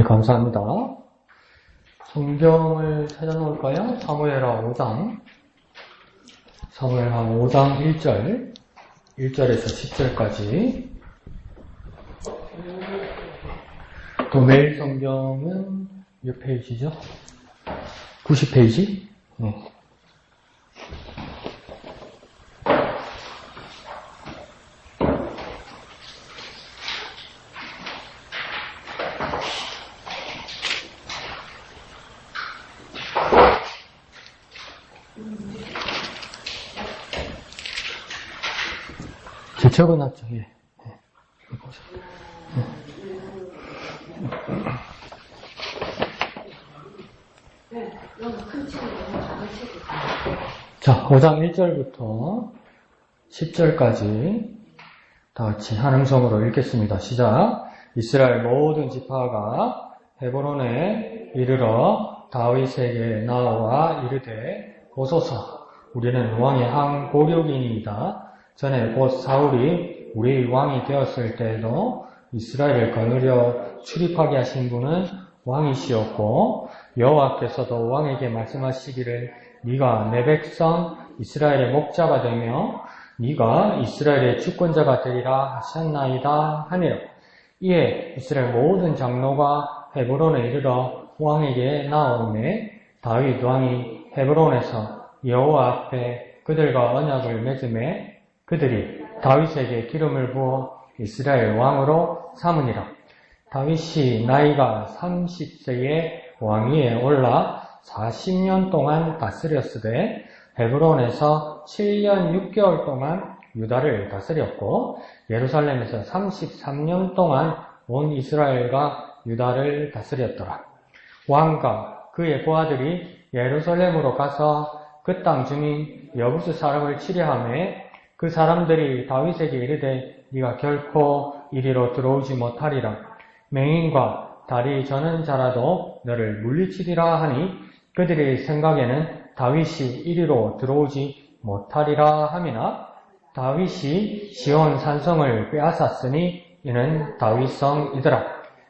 감사합니다. 성경을 찾아놓을까요? 사무엘하 5장 1절, 1절에서 10절까지. 또 매일 성경은 몇 페이지죠? 90페이지? 네. 적어놨죠. 예. 자, 5장 1절부터 10절까지 다 같이 한 음성으로 읽겠습니다. 시작. 이스라엘 모든 지파가 헤브론에 이르러 다윗에게 나와 이르되 보소서, 우리는 왕의 한 고륙이니이다. 전에 곧 사울이 우리 왕이 되었을 때에도 이스라엘을 거느려 출입하게 하신 분은 왕이시었고, 여호와께서도 왕에게 말씀하시기를 네가 내 백성 이스라엘의 목자가 되며 네가 이스라엘의 주권자가 되리라 하셨나이다 하니라. 이에 이스라엘 모든 장로가 헤브론에 이르러 왕에게 나오매 다윗 왕이 헤브론에서 여호와 앞에 그들과 언약을 맺음에 그들이 다윗에게 기름을 부어 이스라엘 왕으로 삼으니라. 다윗이 나이가 30세에 왕위에 올라 40년 동안 다스렸으되 헤브론에서 7년 6개월 동안 유다를 다스렸고 예루살렘에서 33년 동안 온 이스라엘과 유다를 다스렸더라. 왕과 그의 부하들이 예루살렘으로 가서 그 땅 주민 여부스 사람을 치려하매 그 사람들이 다윗에게 이르되 네가 결코 이리로 들어오지 못하리라. 맹인과 다리 저는 자라도 너를 물리치리라 하니 그들의 생각에는 다윗이 이리로 들어오지 못하리라 함이나 다윗이 시온 산성을 빼앗았으니 이는 다윗성이더라.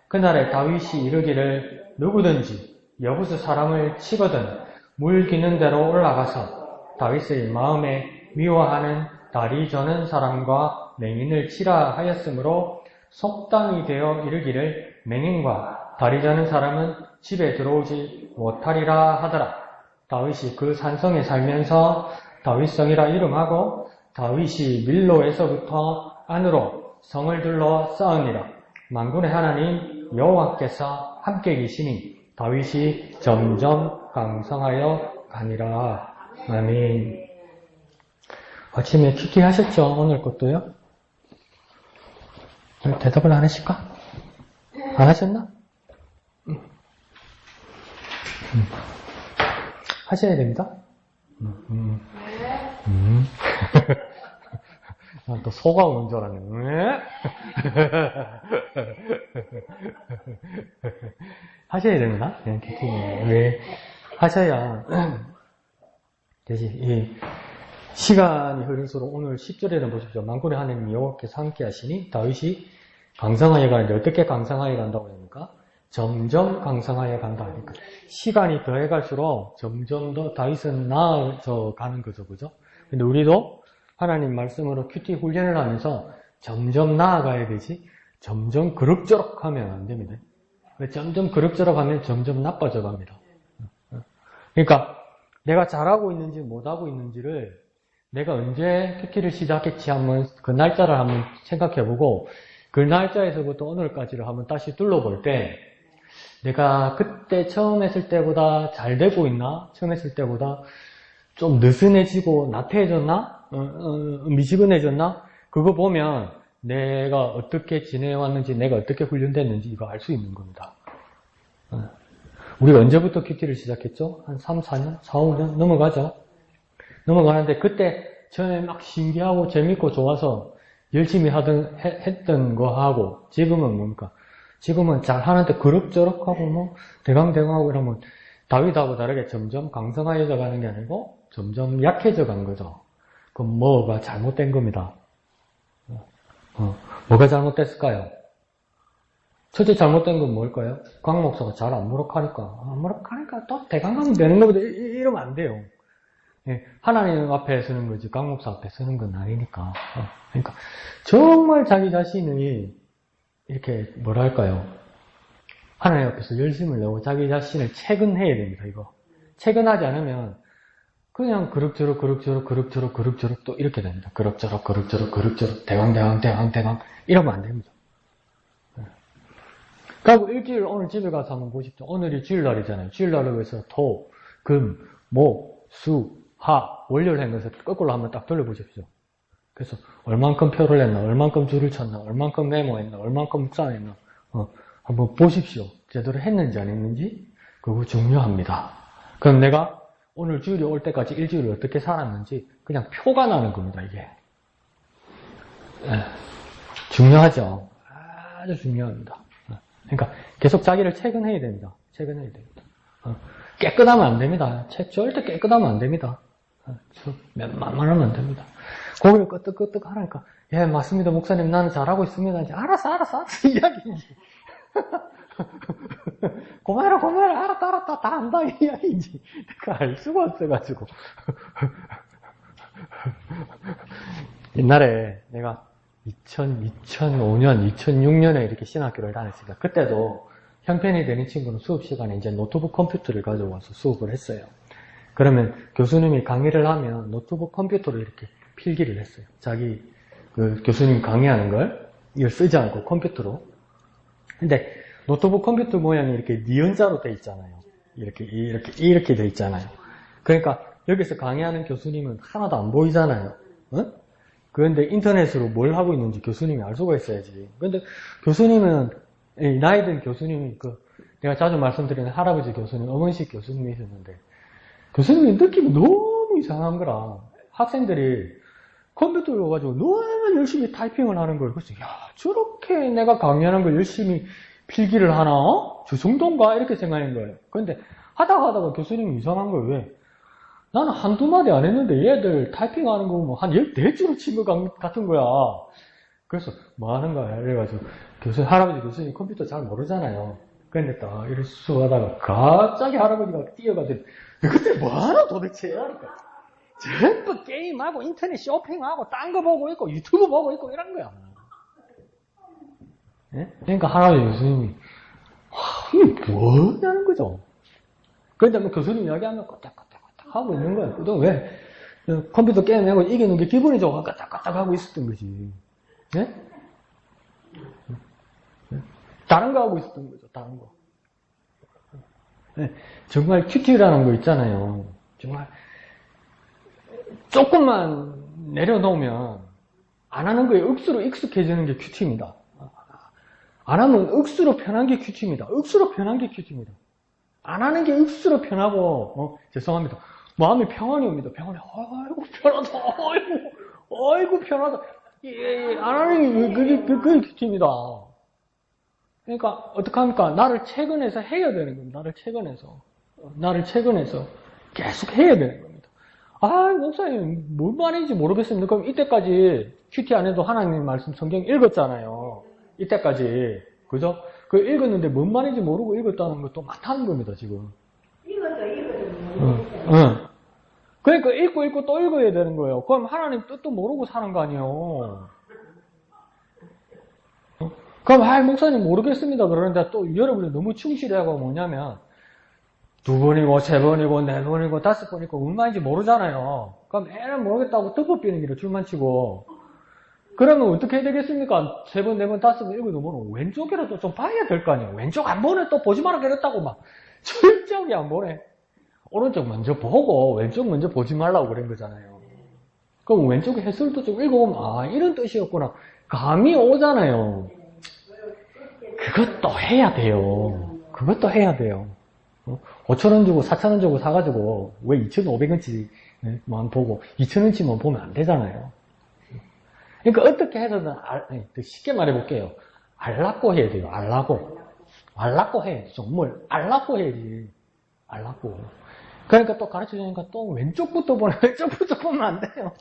그날에 다윗이 이르기를 누구든지 여부스 사람을 치거든 물 기는 대로 올라가서 다윗의 마음에 미워하는 다리 저는 사람과 맹인을 치라 하였으므로 속담이 되어 이르기를 맹인과 다리 저는 사람은 집에 들어오지 못하리라 하더라. 다윗이 그 산성에 살면서 다윗성이라 이름하고 다윗이 밀로에서부터 안으로 성을 둘러 쌓으니라. 만군의 하나님 여호와께서 함께 계시니 다윗이 점점 강성하여 가니라. 아멘. 아침에 큐티 하셨죠? 오늘 것도요? 대답을 안 하실까? 안 하셨나? 하셔야 됩니다. 난 또 소가 오는 줄 알았네. 하셔야 됩니다. 그냥 큐티. 왜? 하셔야 되지. 시간이 흐를수록 오늘 10절에는 보십시오. 만군의 하나님 여호와께서 함께 하시니 다윗이 강성하여 가는데 어떻게 강성하여 간다고 합니까? 점점 강성하여 간다 하니까 시간이 더해갈수록 점점 더 다윗은 나아져 가는 거죠. 그죠? 근데 우리도 하나님 말씀으로 큐티 훈련을 하면서 점점 나아가야 되지 점점 그럭저럭 하면 안 됩니다. 점점 그럭저럭 하면 점점 나빠져 갑니다. 그러니까 내가 잘하고 있는지 못하고 있는지를 내가 언제 큐티를 시작했지 한번 그 날짜를 한번 생각해보고 그 날짜에서부터 오늘까지를 한번 다시 둘러볼 때 내가 그때 처음 했을 때보다 잘 되고 있나? 처음 했을 때보다 좀 느슨해지고 나태해졌나? 미지근해졌나? 그거 보면 내가 어떻게 지내왔는지 내가 어떻게 훈련됐는지 이거 알 수 있는 겁니다. 우리가 언제부터 큐티를 시작했죠? 한 3, 4년? 4, 5년? 넘어가죠? 넘어가는데 그때 전에 막 신기하고 재밌고 좋아서 열심히 했던 거 하고 지금은 뭡니까? 지금은 잘하는데 그럭저럭하고 뭐 대강대강하고 이러면 다윗하고 다르게 점점 강성해져 가는 게 아니고 점점 약해져 간 거죠. 그럼 뭐가 잘못된 겁니다. 뭐가 잘못됐을까요? 첫째 잘못된 건 뭘까요? 강 목사가 잘 안 무력하니까 또 대강 가면 되는 거보다 이러면 안 돼요. 예, 하나님 앞에 서는 거지 강 목사 앞에 서는 건 아니니까. 그러니까 정말 자기 자신이 이렇게 뭐랄까요? 하나님 앞에서 열심을 내고 자기 자신을 체근해야 됩니다. 이거 체근하지 않으면 그냥 그럭저럭 또 이렇게 됩니다. 그럭저럭 대강 이러면 안 됩니다. 그리고 일주일 오늘 집에 가서 한번 보십시오. 오늘이 주일날이잖아요. 주일날을 위해서 토, 금, 목, 수, 하, 월요일 한 것을 거꾸로 한번 딱 돌려보십시오. 그래서 얼만큼 표를 냈나, 얼만큼 줄을 쳤나, 얼만큼 메모했나, 얼만큼 묵상했나 한번 보십시오. 제대로 했는지 안 했는지 그거 중요합니다. 그럼 내가 오늘 주일이 올 때까지 일주일을 어떻게 살았는지 그냥 표가 나는 겁니다. 이게 중요하죠. 아주 중요합니다. 그러니까 계속 자기를 체근해야 됩니다. 체근해야 됩니다. 깨끗하면 안 됩니다. 절대 깨끗하면 안 됩니다. 만만하면 안 됩니다. 고개를 끄덕끄덕 하라니까 예 맞습니다 목사님 나는 잘하고 있습니다. 이제 알았어 이야기인지 고마워라 알았다 다 안다 이 이야기인지 내가 알 수가 없어가지고 옛날에 내가 2005년, 2006년에 이렇게 신학교를 다녔습니다. 그때도 형편이 되는 친구는 수업 시간에 이제 노트북 컴퓨터를 가져와서 수업을 했어요. 그러면 교수님이 강의를 하면 노트북 컴퓨터로 이렇게 필기를 했어요. 자기 그 교수님 강의하는 걸 이걸 쓰지 않고 컴퓨터로. 근데 노트북 컴퓨터 모양이 이렇게 니은자로 돼 있잖아요. 이렇게 돼 있잖아요. 그러니까 여기서 강의하는 교수님은 하나도 안 보이잖아요. 그런데 인터넷으로 뭘 하고 있는지 교수님이 알 수가 있어야지. 근데 교수님은, 나이 든 교수님이 내가 자주 말씀드리는 할아버지 교수님, 어머니식 교수님이셨는데, 교수님이 느낌이 너무 이상한 거라. 학생들이 컴퓨터를 가지고 너무 열심히 타이핑을 하는 거예요. 그래서, 야, 저렇게 내가 강의하는 걸 열심히 필기를 하나? 저 정도인가? 이렇게 생각하는 거예요. 그런데 하다가 교수님이 이상한 거예요. 왜? 나는 한두 마디 안 했는데 얘들 타이핑하는 거 보면 한 14줄을 친 것 같은 거야. 그래서 뭐 하는 거야? 이래가지고 할아버지 교수님 컴퓨터 잘 모르잖아요. 그런데 딱 이렇게 쑥 하다가 갑자기 할아버지가 뛰어가지고 그때 뭐 하나 도대체? 그러니까 전부 게임하고 인터넷 쇼핑하고 딴 거 보고 있고 유튜브 보고 있고 이런 거야. 네? 그러니까 할아버지 교수님이 이게 뭐냐는 거죠. 그런데 뭐 교수님 이야기하면 꼬딱꼬딱 하고 있는 거야. 또 왜? 컴퓨터 게임하고 이기는 게 기분이 좋아. 까딱까딱 하고 있었던 거지. 네? 다른 거 하고 있었던 거죠. 다른 거. 네. 정말 큐티라는 거 있잖아요. 정말 조금만 내려놓으면 안 하는 거에 억수로 익숙해지는 게 큐티입니다. 안 하면 억수로 편한 게 큐티입니다. 억수로 편한 게 큐티입니다. 안 하는 게 억수로 편하고 죄송합니다. 마음이 평안이 옵니다. 평안이 아이고 편하다. 아이고 편하다. 안 하는 게 그게 큐티입니다. 그러니까 어떡합니까? 나를 체근해서 해야 되는 겁니다. 나를 체근해서 계속 해야 되는 겁니다. 목사님 뭔 말인지 모르겠습니다. 그럼 이때까지 큐티 안 해도 하나님 말씀 성경 읽었잖아요. 이때까지 그죠? 그 읽었는데 뭔 말인지 모르고 읽었다는 것도 많다는 겁니다. 지금. 그러니까 읽고 또 읽어야 되는 거예요. 그럼 하나님 뜻도 모르고 사는 거 아니에요. 그럼 목사님 모르겠습니다. 그러는데 또 여러분이 너무 충실하고 뭐냐면 2번이고 3번이고 4번이고 5번이고 얼마인지 모르잖아요. 그럼 애는 모르겠다고 떡볶이는 길에 줄만 치고 그러면 어떻게 해야 되겠습니까? 3번, 4번, 5번 읽어놓으면 왼쪽이라도 좀 봐야 될 거 아니에요. 왼쪽 안 보네 또 보지 마라 그랬다고 막 철저하게 안 보네. 오른쪽 먼저 보고 왼쪽 먼저 보지 말라고 그런 거잖아요. 그럼 왼쪽 해설도 좀 읽어보면 이런 뜻이었구나. 감이 오잖아요. 그것도 해야 돼요. 5,000원 주고 4,000원 주고 사가지고 왜 2,500원치만 보고 2,000원치만 보면 안 되잖아요. 그러니까 어떻게 해서든 쉽게 말해볼게요. 알라고 해야 돼요. 알라고 해. 정말 알라고 해야지. 알라고. 그러니까 또 가르쳐주니까 또 왼쪽부터 보면 안 돼요.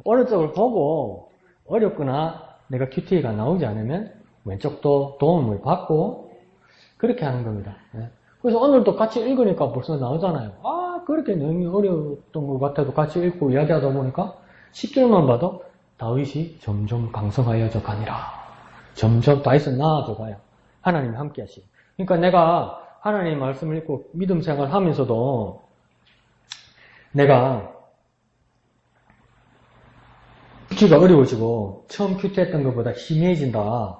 오른쪽을 보고 어렵거나 내가 QT가 나오지 않으면 왼쪽도 도움을 받고 그렇게 하는 겁니다. 예. 그래서 오늘도 같이 읽으니까 벌써 나오잖아요. 아, 그렇게 내용이 어려웠던 것 같아도 같이 읽고 이야기하다 보니까 10절만 봐도 다윗이 점점 강성하여져 가니라. 점점 다윗은 나아져 가요. 하나님이 함께 하시. 그러니까 내가 하나님 말씀을 읽고 믿음 생활 하면서도 내가 큐티가 어려워지고 처음 큐티했던 것보다 희미해진다.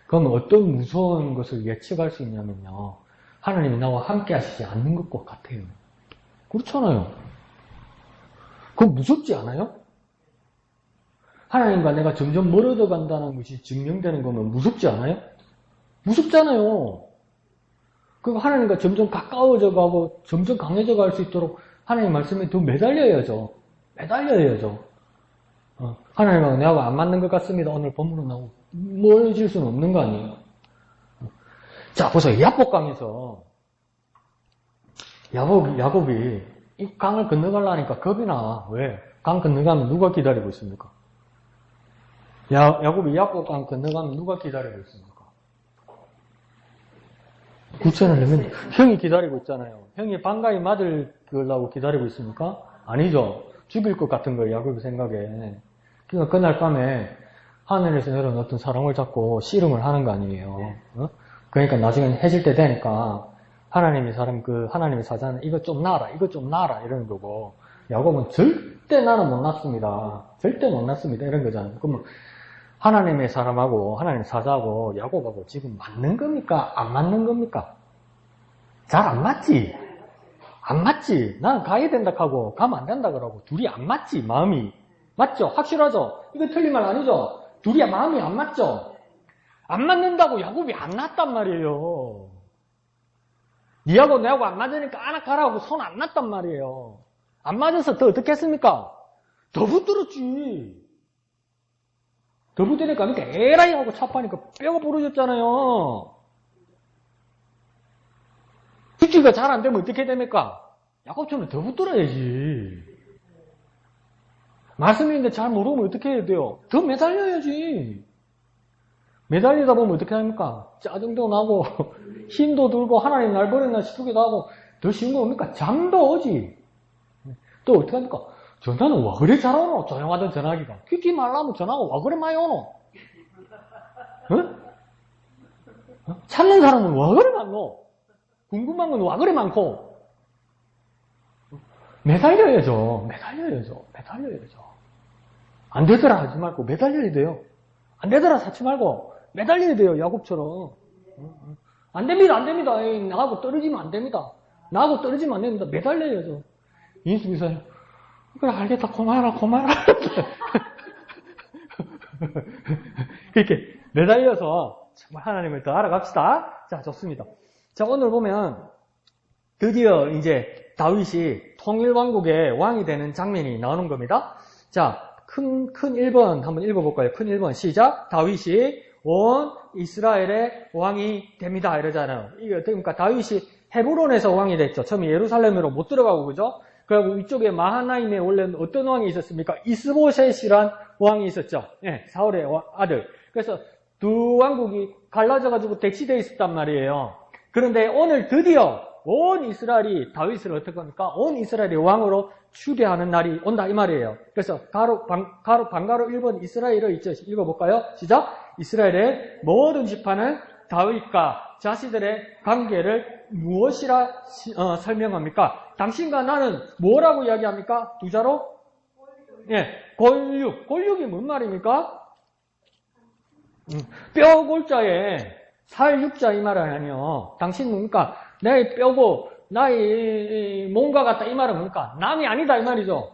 그러면 어떤 무서운 것을 예측할 수 있냐면요. 하나님이 나와 함께 하시지 않는 것과 같아요. 그렇잖아요. 그건 무섭지 않아요? 하나님과 내가 점점 멀어져 간다는 것이 증명되는 거면 무섭지 않아요? 무섭잖아요. 그리고 하나님과 점점 가까워져 가고 점점 강해져 갈 수 있도록 하나님 말씀에 더 매달려야죠. 매달려야죠. 하나님하고 내하고 안 맞는 것 같습니다. 오늘 본문은 나오고 멀어질 수는 없는 거 아니에요. 자, 보세요. 야복강에서 야곱이 이 강을 건너가려니까 겁이 나. 왜? 강 건너가면 누가 기다리고 있습니까? 야곱이 야복강 건너가면 누가 기다리고 있습니까? 구천을 내면 형이 기다리고 있잖아요. 형이 반가이 맞으려고 기다리고 있습니까? 아니죠. 죽일 것 같은 거예요. 야곱의 생각에. 그러니까 그날 밤에 하늘에서 내려온 어떤 사람을 잡고 씨름을 하는 거 아니에요. 그러니까 나중에 해질 때 되니까 하나님의 사자는 이거 좀 놔라, 이거 좀 놔라 이러는 거고 야곱은 절대 나는 못 놨습니다. 절대 못 놨습니다. 이런 거잖아요. 그러면 하나님의 사람하고 하나님의 사자하고 야곱하고 지금 맞는 겁니까? 안 맞는 겁니까? 잘 안 맞지? 안 맞지? 나는 가야 된다 하고 가면 안 된다 그러고 둘이 안 맞지? 마음이. 맞죠? 확실하죠? 이거 틀린 말 아니죠? 둘이 마음이 안 맞죠? 안 맞는다고 야곱이 안 놨단 말이에요. 니하고 내하고 안 맞으니까 안악하라고 손 안 놨단 말이에요. 안 맞아서 더 어떻게 했습니까? 더 붙들었지. 더 붙으니까 에라이 하고 차파니까 뼈가 부러졌잖아요. 죽기가 잘 안 되면 어떻게 됩니까? 야곱처럼 더 붙들어야지. 말씀인데 잘 모르면 어떻게 해야 돼요? 더 매달려야지. 매달리다 보면 어떻게 합니까? 짜증도 나고 힘도 들고 하나님 날 버렸나 싶기도 하고 더 쉬운 거 뭡니까? 잠도 오지. 또 어떻게 합니까? 전화는 와 그래 잘 오노? 조용하던 전화기가. 퀴기 말라면 전화가 와 그래 많이 오노? 찾는 사람은 와 그래 많노? 궁금한 건 와 그래 많고. 매달려야죠. 안 되더라 하지 말고 매달려야 돼요. 안 되더라 사치 말고 매달려야 돼요. 야곱처럼. 안 됩니다. 에이, 나하고 떨어지면 안 됩니다. 매달려야죠. 인수기사요. 그래 알겠다. 고마워라. 이렇게 매달려서 정말 하나님을 더 알아갑시다. 자, 좋습니다. 자, 오늘 보면 드디어 이제 다윗이 통일왕국의 왕이 되는 장면이 나오는 겁니다. 자, 큰 1번 한번 읽어볼까요? 큰 1번 시작. 다윗이 온 이스라엘의 왕이 됩니다. 이러잖아요. 이게 그러니까 다윗이 헤브론에서 왕이 됐죠. 처음에 예루살렘으로 못 들어가고 그죠? 그리고 이쪽에 마하나임에 원래는 어떤 왕이 있었습니까? 이스보셋이란 왕이 있었죠. 네, 사울의 아들. 그래서 두 왕국이 갈라져가지고 대치되어 있었단 말이에요. 그런데 오늘 드디어 온 이스라엘이 다윗을 어떻게 합니까? 온 이스라엘이 왕으로 추대하는 날이 온다 이 말이에요. 그래서 반가로 1번 이스라엘을 있죠. 읽어볼까요? 시작. 이스라엘의 모든 지파는 다윗과 자신들의 관계를 무엇이라 설명합니까? 당신과 나는 뭐라고 이야기합니까? 두 자로? 예, 골육이 뭔 말입니까? 뼈 골자에 살 육자 이 말은 아니요. 당신 뭡니까? 내 뼈고 나의 몸과 같다 이 말은 뭡니까? 남이 아니다 이 말이죠.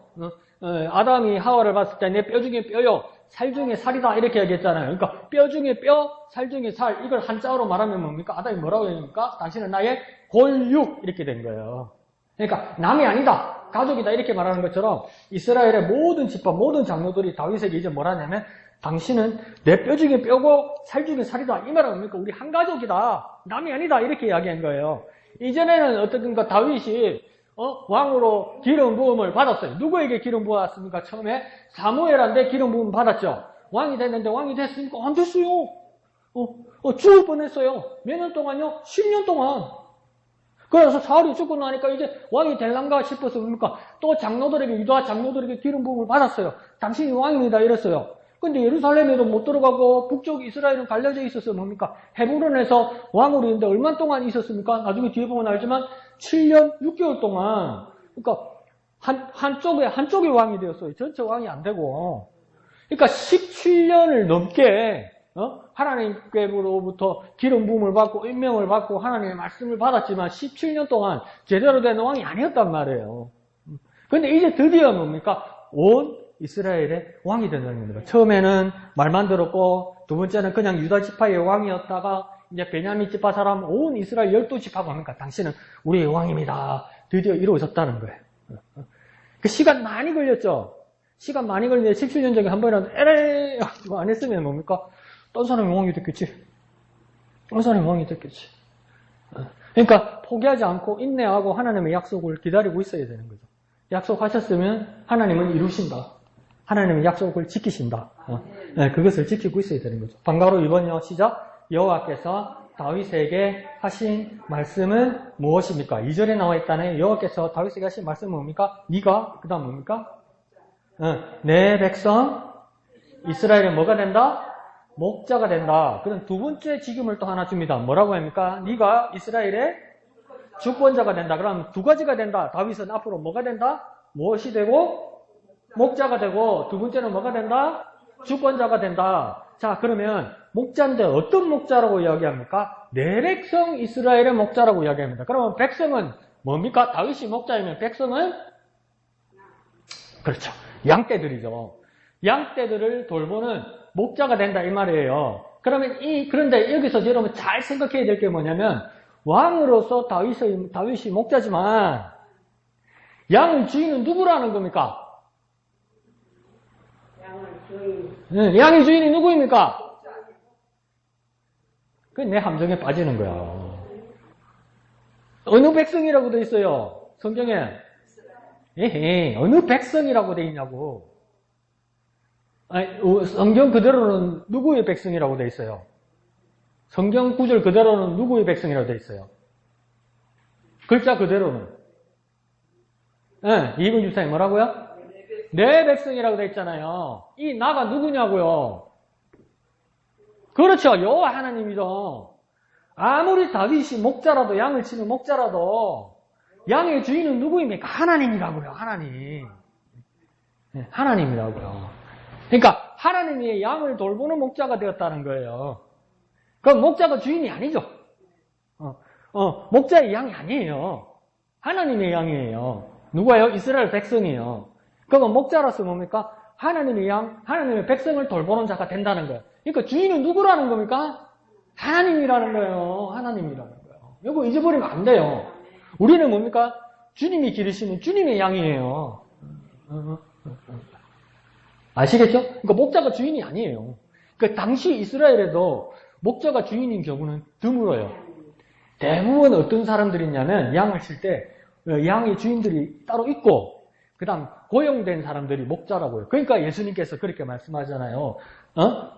아담이 하와를 봤을 때 내 뼈 중에 뼈요, 살 중에 살이다 이렇게 얘기했잖아요. 그러니까 뼈 중에 뼈, 살 중에 살 이걸 한자어로 말하면 뭡니까? 아담이 뭐라고 얘기합니까? 당신은 나의 골육 이렇게 된 거예요. 그러니까 남이 아니다, 가족이다 이렇게 말하는 것처럼 이스라엘의 모든 지파, 모든 장로들이 다윗에게 이제 뭐라냐면 당신은 내 뼈 중에 뼈고 살 중에 살이다 이 말은 뭡니까? 우리 한 가족이다, 남이 아니다 이렇게 이야기한 거예요. 이전에는 어떻든가 다윗이 왕으로 기름 부음을 받았어요. 누구에게 기름 부었습니까? 처음에 사무엘한테 기름 부음 받았죠. 왕이 됐는데 왕이 됐습니까? 안 됐어요. 죽을 뻔했어요. 몇 년 동안요? 10년 동안. 그래서 사울이 죽고 나니까 이제 왕이 될란가 싶어서 뭡니까? 또 장로들에게, 유다 장로들에게 기름 부음을 받았어요. 당신이 왕입니다. 이랬어요. 근데 예루살렘에도 못 들어가고 북쪽 이스라엘은 갈려져 있어서 뭡니까? 헤브론에서 왕으로 있는데 얼마 동안 있었습니까? 나중에 뒤에 보면 알지만 7년 6개월 동안. 그러니까 한쪽의 왕이 되었어요. 전체 왕이 안 되고. 그러니까 17년을 넘게 하나님께로부터 기름 부음을 받고 임명을 받고 하나님의 말씀을 받았지만 17년 동안 제대로 된 왕이 아니었단 말이에요. 근데 이제 드디어 뭡니까? 온 이스라엘의 왕이 된다는 겁니다. 처음에는 말만 들었고 두 번째는 그냥 유다 지파의 왕이었다가 이제 베냐민 지파 사람 온 이스라엘 12지파가 뭡니까? 당신은 우리의 왕입니다. 드디어 이루어졌다는 거예요. 그 시간 많이 걸렸죠? 시간 많이 걸리는데 17년 전에 한 번이라도 에레이 안 했으면 뭡니까? 딴 사람이 왕이 됐겠지. 딴 사람이 왕이 됐겠지. 그러니까 포기하지 않고 인내하고 하나님의 약속을 기다리고 있어야 되는 거죠. 약속하셨으면 하나님은 이루신다. 하나님은 약속을 지키신다. 그것을 지키고 있어야 되는 거죠. 방가로 2번요. 시작. 여호와께서 다윗에게 하신 말씀은 무엇입니까? 2절에 나와 있다네. 여호와께서 다윗에게 하신 말씀은 뭡니까? 네가 그 다음 뭡니까? 내 백성 이스라엘은 뭐가 된다? 목자가 된다. 그럼 두 번째 직임을 또 하나 줍니다. 뭐라고 합니까? 네가 이스라엘의 주권자가 된다. 그럼 두 가지가 된다. 다윗은 앞으로 뭐가 된다? 무엇이 되고? 목자가 되고 두 번째는 뭐가 된다? 주권자가 된다. 자, 그러면 목자인데 어떤 목자라고 이야기합니까? 내 백성 이스라엘의 목자라고 이야기합니다. 그러면 백성은 뭡니까? 다윗이 목자이면 백성은? 그렇죠. 양떼들이죠. 양떼들을 돌보는 목자가 된다 이 말이에요. 그런데 여기서 여러분 잘 생각해야 될 게 뭐냐면 왕으로서 다윗이 목자지만 양 주인은 누구라는 겁니까? 양의 주인이 누구입니까? 그게 내 함정에 빠지는 거야. 어느 백성이라고 돼 있어요? 성경에. 에헤, 어느 백성이라고 돼 있냐고. 성경 그대로는 누구의 백성이라고 돼 있어요? 성경 구절 그대로는 누구의 백성이라고 돼 있어요? 글자 그대로는. 이분 집사님 뭐라고요? 내 백성이라고 돼 있잖아요. 이 나가 누구냐고요? 그렇죠. 여호와 하나님이죠. 아무리 다윗이 목자라도 양을 치는 목자라도 양의 주인은 누구입니까? 하나님이라고요. 하나님. 하나님이라고요. 그러니까 하나님이 양을 돌보는 목자가 되었다는 거예요. 그럼 목자가 주인이 아니죠. 목자의 양이 아니에요. 하나님의 양이에요. 누구예요? 이스라엘 백성이에요. 그러면 목자로서 뭡니까? 하나님의 양, 하나님의 백성을 돌보는 자가 된다는 거예요. 그러니까 주인은 누구라는 겁니까? 하나님이라는 거예요. 하나님이라는 거예요. 이거 잊어버리면 안 돼요. 우리는 뭡니까? 주님이 기르시는 주님의 양이에요. 아시겠죠? 그러니까 목자가 주인이 아니에요. 그러니까 당시 이스라엘에도 목자가 주인인 경우는 드물어요. 대부분 어떤 사람들이 있냐면 양을 칠 때 양의 주인들이 따로 있고 그 다음 고용된 사람들이 목자라고요. 그러니까 예수님께서 그렇게 말씀하잖아요.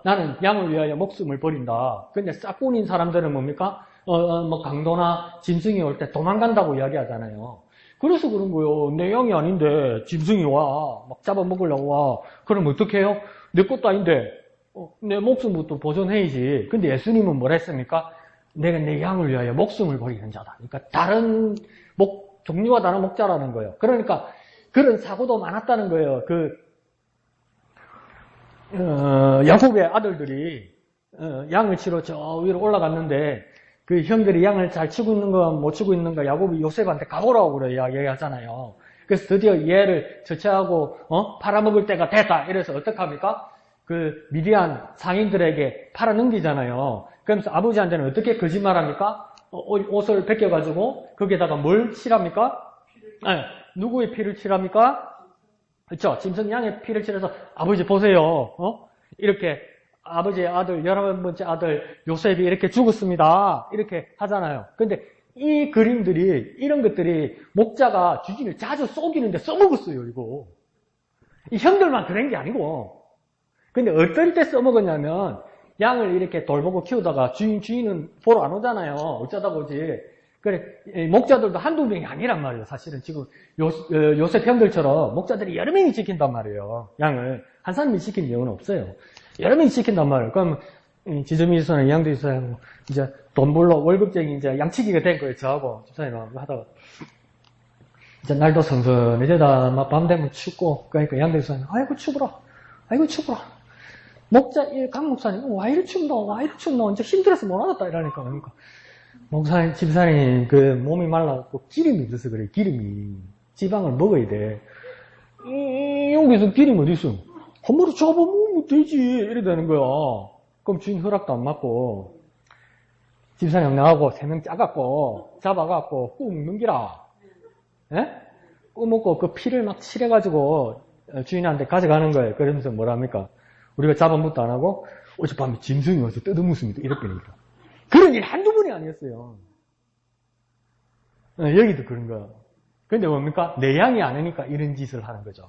나는 양을 위하여 목숨을 버린다. 근데 싹군인 사람들은 뭡니까? 뭐 강도나 짐승이 올 때 도망간다고 이야기하잖아요. 그래서 그런 거예요. 내 양이 아닌데 짐승이 와. 막 잡아먹으려고 와. 그럼 어떻게 해요? 내 것도 아닌데 내 목숨부터 보존해야지. 근데 예수님은 뭐라 했습니까? 내가 내 양을 위하여 목숨을 버리는 자다. 그러니까 다른 종류가 다른 목자라는 거예요. 그러니까 그런 사고도 많았다는 거예요. 야곱의 아들들이 양을 치러 저 위로 올라갔는데 그 형들이 양을 잘 치고 있는가 못 치고 있는가 야곱이 요셉한테 가보라고 그래 이야기하잖아요. 그래서 드디어 얘를 처치하고 팔아먹을 때가 됐다. 이래서 어떡합니까? 그 미디안 상인들에게 팔아넘기잖아요. 그러면서 아버지한테는 어떻게 거짓말합니까? 옷을 벗겨가지고 거기에다가 뭘 칠합니까? 누구의 피를 칠합니까? 그렇죠. 짐승 양의 피를 칠해서 아버지 보세요. 이렇게 아버지의 아들 11번째 아들 요셉이 이렇게 죽었습니다. 이렇게 하잖아요. 근데 이 그림들이 이런 것들이 목자가 주진을 자주 속이는데 써먹었어요. 이거 이 형들만 그런 게 아니고 근데 어떨 때 써먹었냐면 양을 이렇게 돌보고 키우다가 주인은 보러 안 오잖아요. 어쩌다 보지. 그래, 목자들도 한두 명이 아니란 말이에요. 사실은 지금 요셉 형들처럼 목자들이 여러 명이 지킨단 말이에요. 양을. 한 사람이 지킨 경우는 없어요. 여러 명이 지킨단 말이에요. 그럼 지점이 있어는 양도 있어요. 이제 돈 벌러 월급쟁이 이제 양치기가 된 거예요. 저하고 집사님하고 하다가. 이제 날도 선선해지다 막 밤 되면 춥고 그러니까 양도 있어요. 아이고 추워라. 아이고 추워라. 목자 강 목사님 와 이리 춥노 와 이리 춥노 이제 힘들어서 못 하겠다 이러니까 그러니까 목사님 집사님 그 몸이 말라갖고 기름이 있어서 그래. 기름이 지방을 먹어야 돼. 여기서 기름 어디 있어? 한 마리 잡아먹으면 되지 이래 되는 거야. 그럼 주인 허락도 안 받고 집사님 나하고 3명 짜갖고 잡아갖고 꾹 넘기라. 예? 꾹 먹고 그 피를 막 칠해가지고 주인한테 가져가는 거예요. 그러면서 뭐랍니까? 우리가 잡아먹도 안 하고 어젯밤에 짐승이 와서 뜯어먹습니다. 이렇게니까. 그런 일 한두 번이 아니었어요. 여기도 그런 거야. 근데 뭡니까? 내 양이 아니니까 이런 짓을 하는 거죠.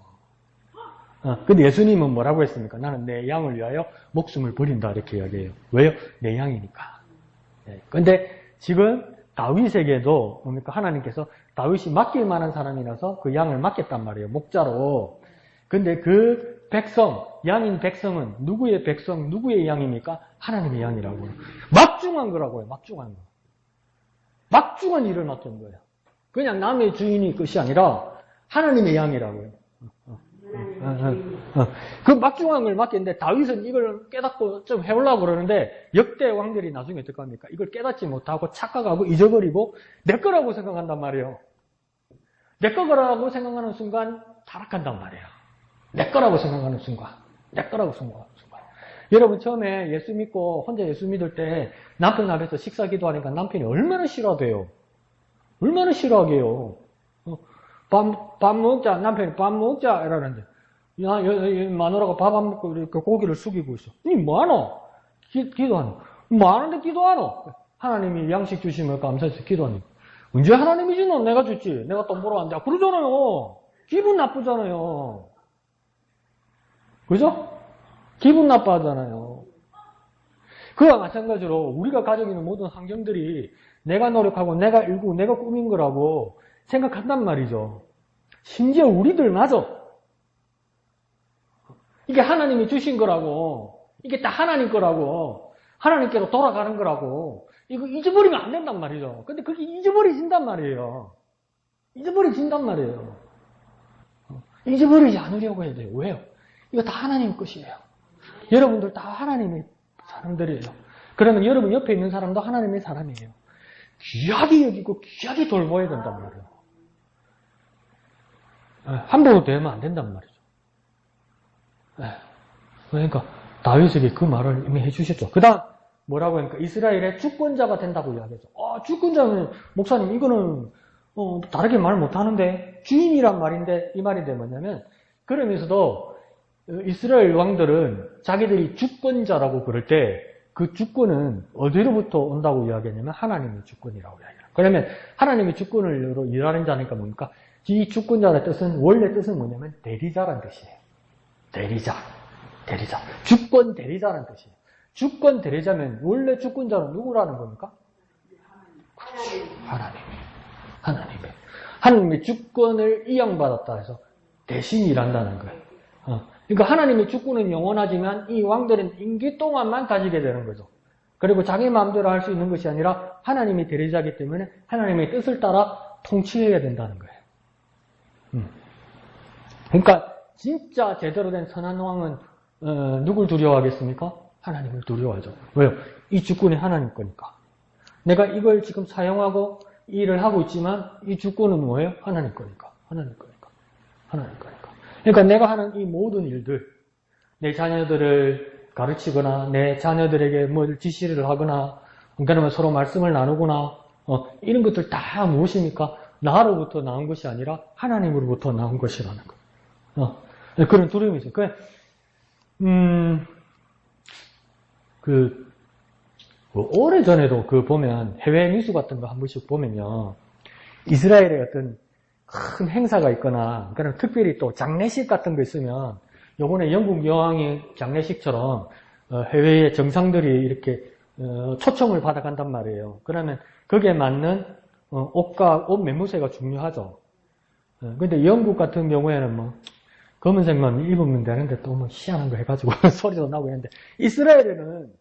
근데 예수님은 뭐라고 했습니까? 나는 내 양을 위하여 목숨을 버린다 이렇게 이야기해요. 왜요? 내 양이니까. 근데 지금 다윗에게도 뭡니까? 하나님께서 다윗이 맡길 만한 사람이라서 그 양을 맡겼단 말이에요. 목자로. 근데 그 백성, 양인 백성은 누구의 백성, 누구의 양입니까? 하나님의 양이라고요. 막중한 거라고요. 막중한 거. 막중한 일을 맡긴 거예요. 그냥 남의 주인이 것이 아니라 하나님의 양이라고요. 그 막중한 걸 맡겼는데 다윗은 이걸 깨닫고 좀 해보려고 그러는데 역대 왕들이 나중에 어떡 합니까? 이걸 깨닫지 못하고 착각하고 잊어버리고 내 거라고 생각한단 말이에요. 내 거라고 생각하는 순간 타락한단 말이에요. 내 거라고 생각하는 순간. 내 거라고 생각하는 순간. 여러분 처음에 예수 믿고 혼자 예수 믿을 때 남편 앞에서 식사 기도하니까 남편이 얼마나 싫어돼요. 얼마나 싫어하게요. 밥 먹자. 남편이 밥 먹자. 이러는데 야, 마누라가 밥 안 먹고 이렇게 고기를 숙이고 있어. 니 뭐하노? 기도하노? 뭐하는데 기도하노? 하나님이 양식 주시면 감사해서 기도하니. 언제 하나님이 주노? 내가 줬지. 내가 돈 벌어 왔는데. 그러잖아요. 기분 나쁘잖아요. 그죠? 기분 나빠하잖아요. 그와 마찬가지로 우리가 가지고 있는 모든 환경들이 내가 노력하고 내가 일구고 내가 꾸민 거라고 생각한단 말이죠. 심지어 우리들마저 이게 하나님이 주신 거라고, 이게 다 하나님 거라고, 하나님께로 돌아가는 거라고, 이거 잊어버리면 안 된단 말이죠. 근데 그게 잊어버려진단 말이에요. 잊어버려진단 말이에요. 잊어버리지 않으려고 해야 돼요. 왜요? 이거 다 하나님 것이에요. 여러분들 다 하나님의 사람들이에요. 그러면 여러분 옆에 있는 사람도 하나님의 사람이에요. 귀하게 여기고 귀하게 돌봐야 된단 말이에요. 함부로 대하면 안 된단 말이죠. 그러니까 다윗에게 그 말을 이미 해주셨죠. 그 다음 뭐라고 하니까 이스라엘의 주권자가 된다고 이야기하죠. 주권자는 목사님 이거는 다르게 말 못하는데 주인이란 말인데 이 말인데 뭐냐면 그러면서도 이스라엘 왕들은 자기들이 주권자라고 그럴 때 그 주권은 어디로부터 온다고 이야기하냐면 하나님의 주권이라고 이야기해요. 그러면 하나님의 주권으로 일하는 자니까 뭡니까? 이 주권자의 뜻은 원래 뜻은 뭐냐면 대리자란 뜻이에요. 대리자. 주권 대리자라는 뜻이에요. 주권 대리자면 원래 주권자는 누구라는 겁니까? 하나님의 주권을 이양받았다 해서 대신 일한다는 거예요. 그러니까 하나님의 주권은 영원하지만 이 왕들은 임기 동안만 가지게 되는 거죠. 그리고 자기 마음대로 할 수 있는 것이 아니라 하나님이 대리자이기 때문에 하나님의 뜻을 따라 통치해야 된다는 거예요. 그러니까 진짜 제대로 된 선한 왕은 누굴 두려워하겠습니까? 하나님을 두려워하죠. 왜요? 이 주권이 하나님 거니까. 내가 이걸 지금 사용하고 이 일을 하고 있지만 이 주권은 뭐예요? 하나님 거니까. 그러니까 내가 하는 이 모든 일들, 내 자녀들을 가르치거나 내 자녀들에게 뭘 지시를 하거나 그러면 서로 말씀을 나누거나 이런 것들 다 무엇입니까? 나로부터 나온 것이 아니라 하나님으로부터 나온 것이라는 거. 그런 두려움이 있어요. 오래전에도 보면 해외 뉴스 같은 거 한 번씩 보면요. 이스라엘의 어떤 큰 행사가 있거나, 그런 특별히 또 장례식 같은 거 있으면, 요번에 영국 여왕의 장례식처럼 해외의 정상들이 이렇게 초청을 받아간단 말이에요. 그러면 거기에 맞는 옷 매무새가 중요하죠. 근데 영국 같은 경우에는 뭐 검은색만 입으면 되는데 또 뭐 희한한 거 해가지고 소리도 나고 했는데, 이스라엘에는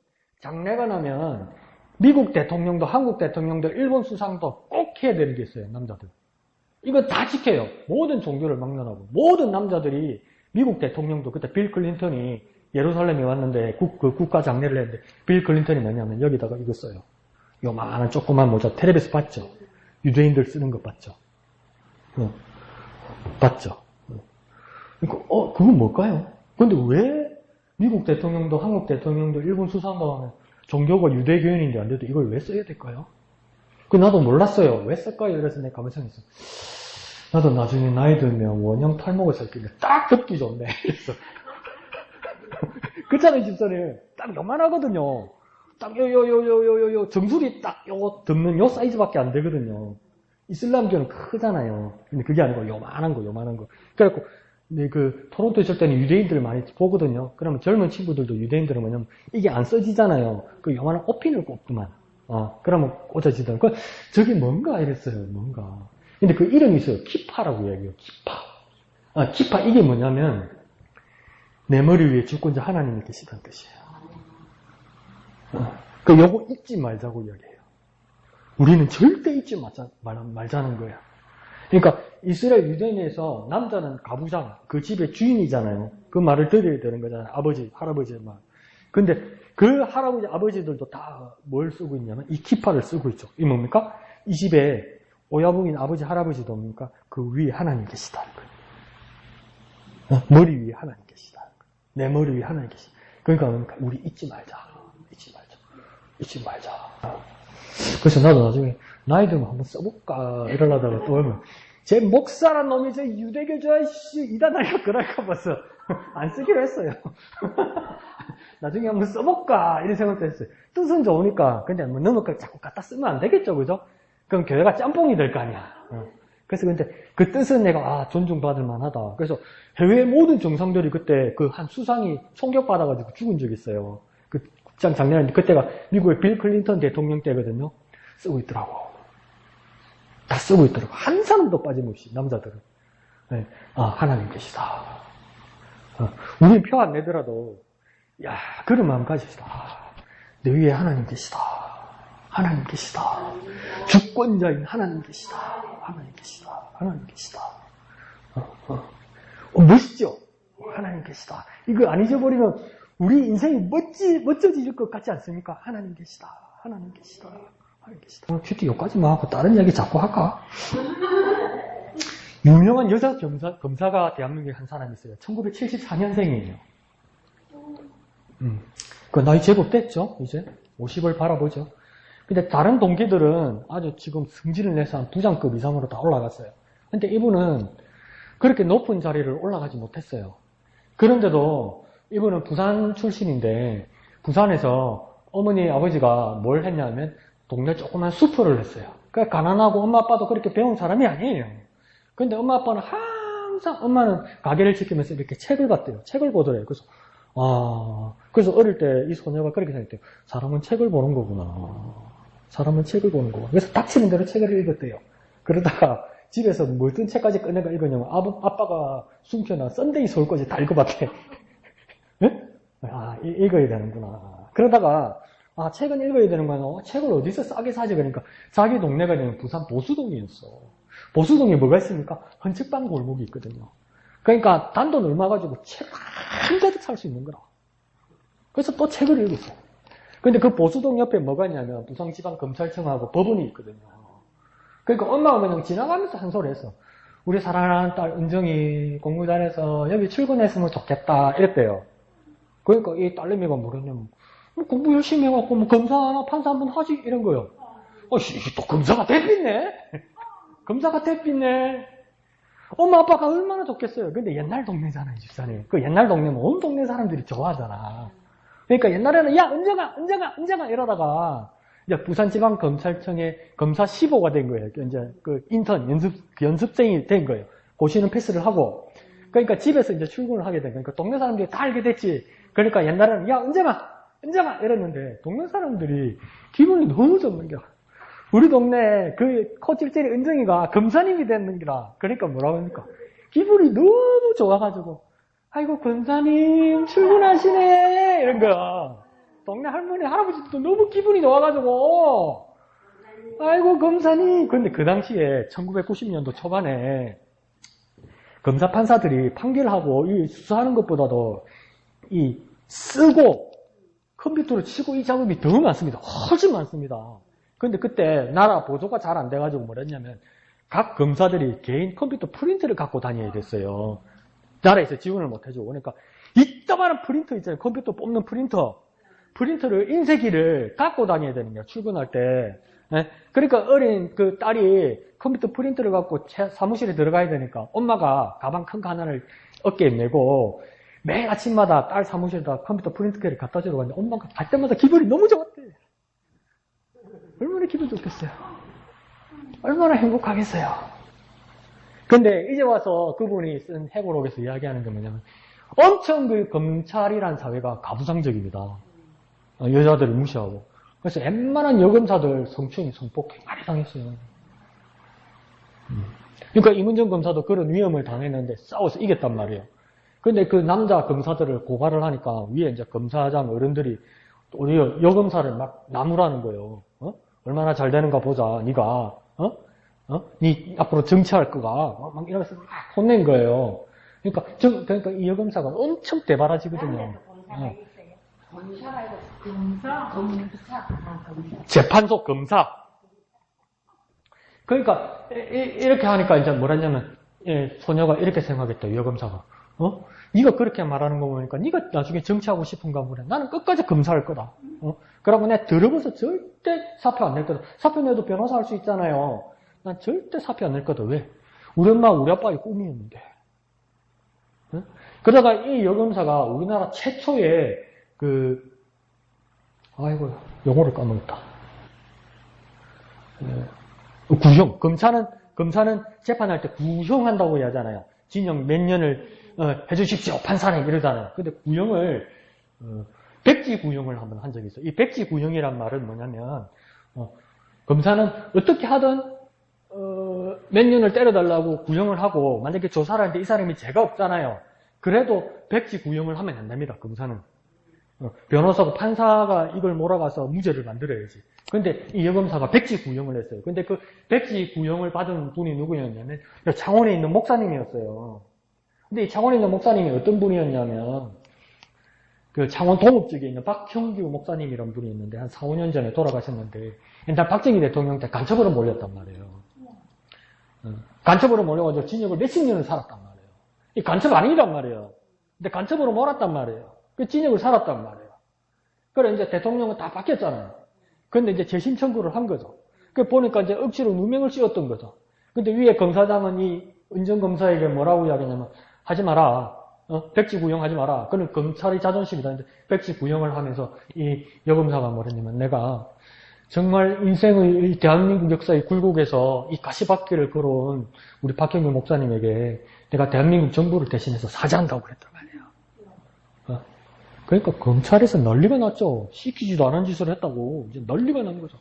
장례가 나면 미국 대통령도 한국 대통령도 일본 수상도 꼭 해야 되는 게 있어요. 남자들. 이거 다 지켜요. 모든 종교를 막론하고 모든 남자들이. 미국 대통령도 그때 빌 클린턴이 예루살렘에 왔는데 국가 장례를 했는데, 빌 클린턴이 뭐냐면 여기다가 이거 써요. 요만한 조그만 모자. 텔레비에서 봤죠? 유대인들 쓰는 거 봤죠? 봤죠? 그러니까 그건 뭘까요? 근데 왜 미국 대통령도 한국 대통령도 일본 수상도 하면 종교가 유대교인인데 안 돼도 이걸 왜 써야 될까요? 나도 몰랐어요. 왜 쓸까요? 이래서 내가 가만히 생각했어. 나도 나중에 나이 들면 원형 탈목을 쓸 텐데 딱 듣기 좋네. 그래서 그렇잖아요, 집사님. 딱 요만하거든요. 딱 요 정수리 딱 요거 듣는 요 사이즈밖에 안 되거든요. 이슬람교는 크잖아요. 근데 그게 아니고 요만한 거. 그래갖고 그 토론토 있을 때는 유대인들을 많이 보거든요. 그러면 젊은 친구들도 유대인들은 뭐냐면 이게 안 써지잖아요. 그 요만한 옷핀을 꽂구만. 그러면 꽂아지던. 저게 뭔가 이랬어요. 뭔가. 근데 그 이름이 있어요. 키파라고 이야기해요. 키파. 키파 이게 뭐냐면 내 머리 위에 주권자 하나님이 계시다는 뜻이에요. 요거 잊지 말자고 이야기해요. 우리는 절대 잊지 말자는 거야. 그러니까 이스라엘 유대인에서 남자는 가부장, 그 집의 주인이잖아요. 그 말을 들어야 되는 거잖아요. 아버지, 할아버지의 말. 근데 그 할아버지, 아버지들도 다 뭘 쓰고 있냐면 이 키파를 쓰고 있죠. 이 뭡니까? 이 집에 오야붕인 아버지, 할아버지도 뭡니까? 그 위에 하나님 계시다는 거예요. 머리 위에 하나님 계시다는 거예요. 내 머리 위에 하나님 계시다. 그러니까 우리 잊지 말자. 그래서 나도 나중에 나이 들면 한번 써볼까 이러려다가 또 얼마 제 목사란 놈이 저 유대교 이단하니까 그럴까 봐서 안 쓰기로 했어요. 나중에 한번 써볼까 이런 생각도 했어요. 뜻은 좋으니까. 근데 뭐 너무 자꾸 갖다 쓰면 안 되겠죠, 그죠? 그럼 교회가 짬뽕이 될 거 아니야. 그래서 근데 그 뜻은 내가 존중받을 만하다. 그래서 해외의 모든 정상들이 그때 그 한 수상이 총격받아가지고 죽은 적이 있어요. 그 국장 장례하는데 그때가 미국의 빌 클린턴 대통령 때거든요. 쓰고 있더라고. 다 쓰고 있더라고. 한 사람도 빠짐없이 남자들은. 네. 하나님 계시다. 우리는 표 안 내더라도 그런 마음 가집시다. 내 위에 하나님 계시다. 하나님 계시다. 주권자인 하나님 계시다. 하나님 계시다. 하나님 계시다. 멋있죠? 하나님 계시다. 이거 안 잊어버리면 우리 인생이 멋져질 것 같지 않습니까? 하나님 계시다. 하나님 계시다. 하나님 계시다. 큐티 여기까지만 하고 다른 이야기 자꾸 할까? 유명한 여자 검사가 대한민국에 한 사람이 있어요. 1974년생이에요. 그 나이 제법 됐죠? 이제 50을 바라보죠. 근데 다른 동기들은 아주 지금 승진을 내서 한 부장급 이상으로 다 올라갔어요. 근데 이분은 그렇게 높은 자리를 올라가지 못했어요. 그런데도 이분은 부산 출신인데 부산에서 어머니 아버지가 뭘 했냐면 동네 조그만 수프를 했어요. 그러니까 가난하고 엄마 아빠도 그렇게 배운 사람이 아니에요. 근데 엄마 아빠는 항상 엄마는 가게를 지키면서 이렇게 책을 봤대요. 책을 보더래요. 그래서 어릴 때 이 소녀가 그렇게 생각했대요. 사람은 책을 보는 거구나. 사람은 책을 보는 거구나. 그래서 닥치는 대로 책을 읽었대요. 그러다가 집에서 무슨 책까지 꺼내가 읽었냐면 아빠가 숨겨놔 썬데이 서울까지 다 읽어봤대. 읽어야 되는구나. 그러다가 책은 읽어야 되는 거야. 책을 어디서 싸게 사지? 그러니까 자기 동네가 그냥 부산 보수동이었어. 보수동에 뭐가 있습니까? 헌책방 골목이 있거든요. 그러니까 단돈 얼마 가지고 책 한가득 살 수 있는 거라. 그래서 또 책을 읽었어. 근데 그 보수동 옆에 뭐가 있냐면 부산지방검찰청하고 법원이 있거든요. 그러니까 엄마가 그냥 지나가면서 한 소리 했어. 우리 사랑하는 딸 은정이 공부 잘해서 여기 출근했으면 좋겠다 이랬대요. 그러니까 이 딸내미가 뭐랬냐면 공부 열심히 해갖고 검사나 판사 한번 하지 이런 거요. 또 검사가 됐겠네. 검사가 됐겠네. 엄마 아빠가 얼마나 좋겠어요. 근데 옛날 동네잖아요, 집사님. 그 옛날 동네면 온 동네 사람들이 좋아하잖아. 그러니까 옛날에는 야 은정아 이러다가 이제 부산지방검찰청에 검사 15가 된 거예요. 이제 그 인턴 연습생이 된 거예요. 고시는 패스를 하고. 그러니까 집에서 이제 출근을 하게 된 거니까 동네 사람들이 다 알게 됐지. 그러니까 옛날에는 야 은정아 은정아! 이랬는데, 동네 사람들이 기분이 너무 좋는 겨. 우리 동네 그 코찔찔이 은정이가 검사님이 됐는 기라. 그러니까 뭐라고 합니까? 기분이 너무 좋아가지고, 아이고, 검사님, 출근하시네! 이런 거야. 동네 할머니, 할아버지도 너무 기분이 좋아가지고, 아이고, 검사님! 근데 그 당시에 1990년도 초반에 검사 판사들이 판결하고 이 수사하는 것보다도 이 쓰고 컴퓨터로 치고 이 작업이 더 많습니다. 훨씬 많습니다. 근데 그때 나라 보조가 잘 안 돼가지고 뭐랬냐면 각 검사들이 개인 컴퓨터 프린터를 갖고 다녀야 됐어요. 나라에서 지원을 못 해주고. 그러니까 이따만한 프린터 있잖아요. 컴퓨터 뽑는 프린터를 인쇄기를 갖고 다녀야 되는 거야. 출근할 때. 네? 그러니까 어린 그 딸이 컴퓨터 프린터를 갖고 사무실에 들어가야 되니까 엄마가 가방 큰 거 하나를 어깨에 메고 매일 아침마다 딸 사무실에다 컴퓨터 프린터기를 갖다 주러 갔는데 엄마가 갈 때마다 기분이 너무 좋았대. 얼마나 기분 좋겠어요. 얼마나 행복하겠어요. 근데 이제 와서 그분이 쓴 해고록에서 이야기하는 게 뭐냐면 엄청 그 검찰이란 사회가 가부장적입니다. 여자들을 무시하고. 그래서 웬만한 여검사들 성추행, 성폭행 많이 당했어요. 그러니까 이문정 검사도 그런 위험을 당했는데 싸워서 이겼단 말이에요. 근데 그 남자 검사들을 고발을 하니까 위에 이제 검사장 어른들이 우리 여검사를 막 나무라는 거예요. 얼마나 잘 되는가 보자, 네가. 네 앞으로 정치할 거가. 막 이러면서 막 혼낸 거예요. 그러니까 이 여검사가 엄청 대바라지거든요. 재판소 검사. 그러니까 이렇게 하니까 이제 뭐랬냐면 소녀가 이렇게 생각했다. 여검사가. 네가 그렇게 말하는 거 보니까 네가 나중에 정치하고 싶은가 보네. 나는 끝까지 검사할 거다. 그러고 내가 들어봐서 절대 사표 안 낼 거다. 사표 내도 변호사 할 수 있잖아요. 난 절대 사표 안 낼 거다. 왜? 우리 엄마, 우리 아빠의 꿈이었는데. 그러다가 이 여검사가 우리나라 최초의 아이고, 용어를 까먹었다. 구형. 검사는 재판할 때 구형한다고 하잖아요. 징역 몇 년을 해주십시오. 판사는 이러잖아요. 근데 구형을 백지 구형을 한번 한 적이 있어요. 이 백지 구형이란 말은 뭐냐면 검사는 어떻게 하든 몇 년을 때려달라고 구형을 하고 만약에 조사를 하는데 이 사람이 죄가 없잖아요. 그래도 백지 구형을 하면 안 됩니다. 검사는. 변호사고 판사가 이걸 몰아가서 무죄를 만들어야지. 근데 이 여검사가 백지 구형을 했어요. 근데 그 백지 구형을 받은 분이 누구였냐면 창원에 있는 목사님이었어요. 근데 이 창원에 있는 목사님이 어떤 분이었냐면 그 창원 동읍 쪽에 있는 박형규 목사님이라는 분이 있는데 한 4, 5년 전에 돌아가셨는데 옛날 박정희 대통령 때 간첩으로 몰렸단 말이에요. 간첩으로 몰려가지고 징역을 몇십 년을 살았단 말이에요. 이 간첩 아니란 말이에요. 근데 간첩으로 몰았단 말이에요. 그 징역을 살았단 말이에요. 그래 이제 대통령은 다 바뀌었잖아요. 근데 이제 재심 청구를 한 거죠. 그 보니까 이제 억지로 누명을 씌웠던 거죠. 근데 위에 검사장은 이 은정 검사에게 뭐라고 이야기하냐면 하지 마라. 백지 구형하지 마라. 그는 검찰의 자존심이다. 근데 백지 구형을 하면서 이 여검사가 뭐랬냐면 내가 정말 인생의 대한민국 역사의 굴곡에서 이 가시밭길을 걸어온 우리 박형규 목사님에게 내가 대한민국 정부를 대신해서 사죄한다고 그랬단 말이에요. 그러니까 검찰에서 난리가 났죠. 시키지도 않은 짓을 했다고 이제 난리가 난 거죠.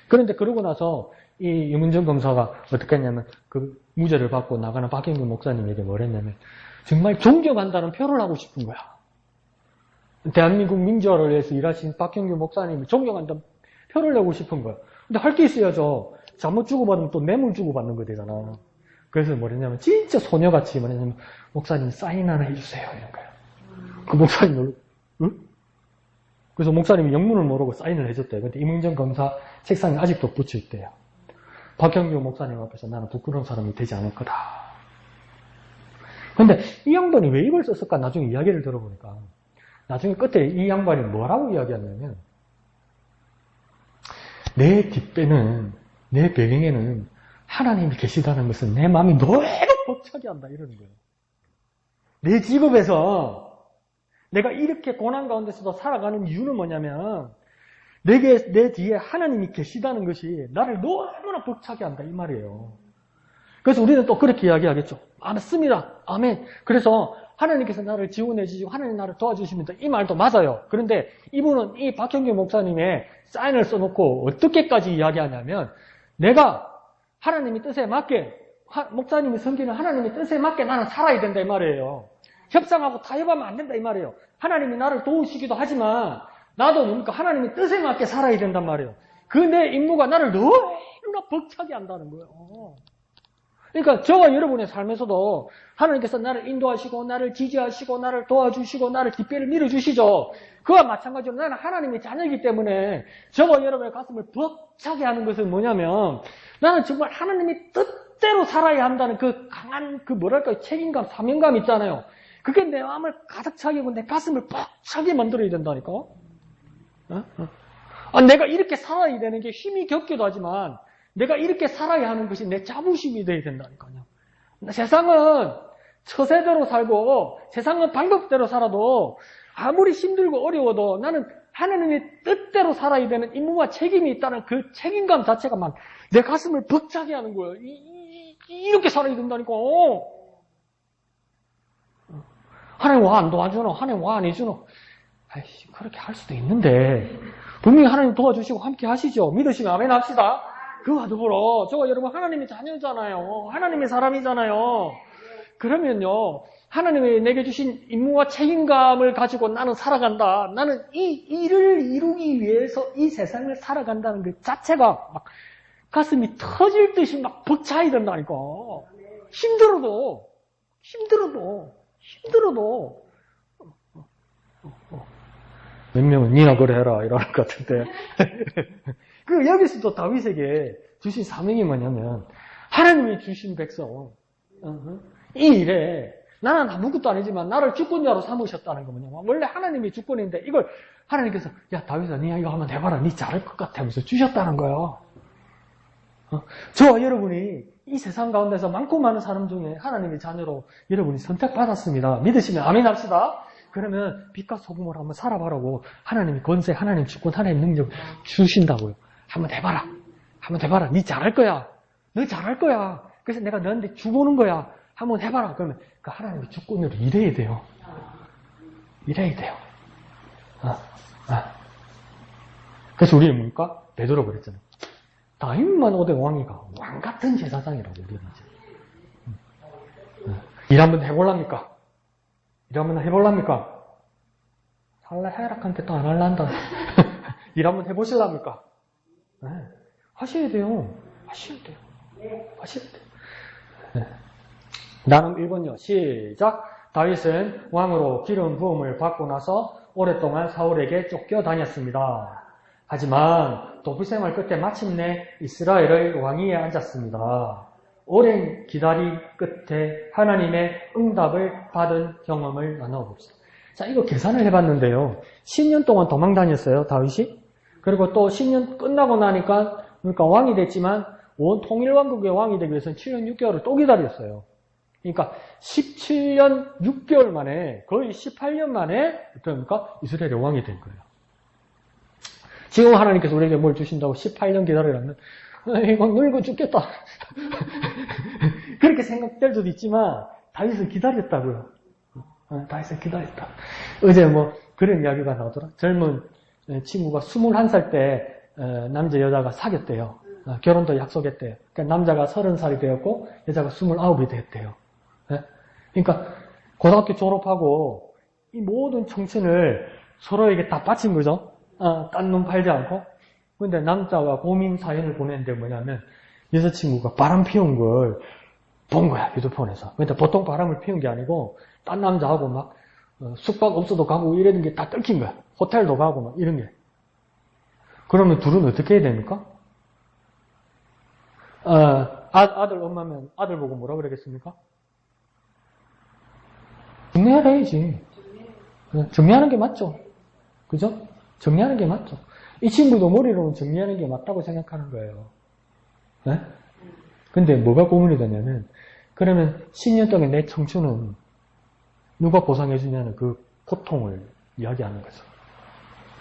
그런데 그러고 나서 이 이문정 검사가 어떻게 했냐면 그 무죄를 받고 나가는 박형규 목사님에게 뭐랬냐면 정말 존경한다는 표를 하고 싶은 거야. 대한민국 민주화를 위해서 일하신 박형규 목사님이 존경한다는 표를 내고 싶은 거야. 근데 할 게 있어야죠. 잘못 주고받으면 또 뇌물 주고받는 거 되잖아. 그래서 뭐랬냐면 진짜 소녀같이 뭐랬냐면 목사님 사인 하나 해주세요. 이런 거야. 그 목사님 응? 그래서 목사님이 영문을 모르고 사인을 해줬대요. 근데 이문정 검사 책상에 아직도 붙여있대요. 박형규 목사님 앞에서 나는 부끄러운 사람이 되지 않을 거다. 근데 이 양반이 왜 이걸 썼을까? 나중에 이야기를 들어보니까 나중에 끝에 이 양반이 뭐라고 이야기하냐면 내 뒷배는 내 배경에는 하나님이 계시다는 것은 내 마음이 너무 벅차게 한다 이러는 거예요. 내 직업에서 내가 이렇게 고난 가운데서도 살아가는 이유는 뭐냐면 내 뒤에 하나님이 계시다는 것이 나를 너무나 벅차게 한다 이 말이에요. 그래서 우리는 또 그렇게 이야기하겠죠. 맞습니다. 아멘. 그래서 하나님께서 나를 지원해 주시고 하나님 나를 도와주십니다. 이 말도 맞아요. 그런데 이분은 이 박형규 목사님의 사인을 써놓고 어떻게까지 이야기하냐면 내가 하나님의 뜻에 맞게 목사님이 섬기는 하나님의 뜻에 맞게 나는 살아야 된다 이 말이에요. 협상하고 타협하면 안 된다 이 말이에요. 하나님이 나를 도우시기도 하지만 나도 뭡니까 하나님의 뜻에 맞게 살아야 된단 말이에요. 그 내 임무가 나를 너무나 벅차게 한다는 거예요. 그러니까 저와 여러분의 삶에서도 하나님께서 나를 인도하시고 나를 지지하시고 나를 도와주시고 나를 뒷배를 밀어주시죠. 그와 마찬가지로 나는 하나님의 자녀이기 때문에 저와 여러분의 가슴을 벅차게 하는 것은 뭐냐면 나는 정말 하나님의 뜻대로 살아야 한다는 그 강한 그 뭐랄까 책임감, 사명감 있잖아요. 그게 내 마음을 가득 차게 하고 내 가슴을 벅차게 만들어야 된다니까. 내가 이렇게 살아야 되는 게 힘이 겹기도 하지만 내가 이렇게 살아야 하는 것이 내 자부심이 돼야 된다니까요. 세상은 처세대로 살고 세상은 방법대로 살아도 아무리 힘들고 어려워도 나는 하나님의 뜻대로 살아야 되는 임무와 책임이 있다는 그 책임감 자체가 막 내 가슴을 벅차게 하는 거예요. 이렇게 살아야 된다니까. 하나님 와 안 도와주노? 하나님 와 안 해주노? 아이씨, 그렇게 할 수도 있는데 분명히 하나님 도와주시고 함께 하시죠. 믿으시면 아멘 합시다. 그와 더불어 저와 여러분 하나님의 자녀잖아요. 하나님의 사람이잖아요. 그러면요 하나님이 내게 주신 임무와 책임감을 가지고 나는 살아간다. 나는 이 일을 이루기 위해서 이 세상을 살아간다는 그 자체가 막 가슴이 터질 듯이 막 벅차야 된다니까. 힘들어도 몇 명은 니나 그래 해라 이러는 것 같은데 그 여기서도 다윗에게 주신 사명이 뭐냐면 하나님이 주신 백성 이 일에 나는 아무것도 아니지만 나를 주권자로 삼으셨다는 거 뭐냐면 원래 하나님이 주권인데 이걸 하나님께서 야 다윗아 니 이거 한번 해봐라 니 잘할 것 같아 하면서 주셨다는 거예요. 저와 여러분이 이 세상 가운데서 많고 많은 사람 중에 하나님의 자녀로 여러분이 선택받았습니다. 믿으시면 아멘 합시다. 그러면 빛과 소금으로 한번 살아봐라고 하나님이 권세, 하나님 주권, 하나님 능력 주신다고요. 한번 해봐라. 니 잘할 거야. 너 잘할 거야. 그래서 내가 너한테 주보는 거야. 한번 해봐라. 그러면 그 하나님의 주권으로 일해야 돼요. 그래서 우리는 뭡니까? 베드로 그랬잖아요. 다윗만 오대 왕이가 왕 같은 제사장이라고 우리는 이제. 일 한번 해볼랍니까? 할라 해락한테 또 안 할란다. 일 한번 해보실랍니까? 네. 하셔야 돼요. 네. 나름 1번요. 시작. 다윗은 왕으로 기름 부음을 받고 나서 오랫동안 사울에게 쫓겨다녔습니다. 하지만 도피 생활 끝에 마침내 이스라엘의 왕위에 앉았습니다. 오랜 기다림 끝에 하나님의 응답을 받은 경험을 나눠봅시다. 자, 이거 계산을 해봤는데요. 10년 동안 도망 다녔어요, 다윗이. 그리고 또 10년 끝나고 나니까, 그러니까 왕이 됐지만, 온 통일왕국의 왕이 되기 위해서는 7년 6개월을 또 기다렸어요. 그러니까 17년 6개월 만에, 거의 18년 만에, 어떻습니까? 이스라엘의 왕이 된 거예요. 지금 하나님께서 우리에게 뭘 주신다고 18년 기다리라면, 이거 늙어 죽겠다. 그렇게 생각될 수도 있지만, 다윗을 기다렸다고요. 다윗을 기다렸다. 어제 그런 이야기가 나오더라. 젊은 친구가 21살 때, 남자, 여자가 사귀었대요. 결혼도 약속했대요. 그러니까 남자가 30살이 되었고, 여자가 29이 됐대요. 그러니까, 고등학교 졸업하고, 이 모든 청춘을 서로에게 다 바친 거죠. 딴 놈 팔지 않고. 근데 남자가 고민 사연을 보냈는데 뭐냐면 여자친구가 바람 피운 걸 본 거야, 휴대폰에서. 근데 보통 바람을 피운 게 아니고 딴 남자하고 막 숙박업소도 가고 이런 게 다 뜯긴 거야. 호텔도 가고 막 이런 게. 그러면 둘은 어떻게 해야 됩니까? 아들 엄마면 아들 보고 뭐라 그러겠습니까? 정리하라 해야지. 정리하는 게 맞죠. 그죠? 정리하는 게 맞죠. 이 친구도 머리로는 정리하는 게 맞다고 생각하는 거예요. 네? 근데 뭐가 고민이 되냐면, 그러면 10년 동안 내 청춘은 누가 보상해 주냐는 그 고통을 이야기하는 거죠.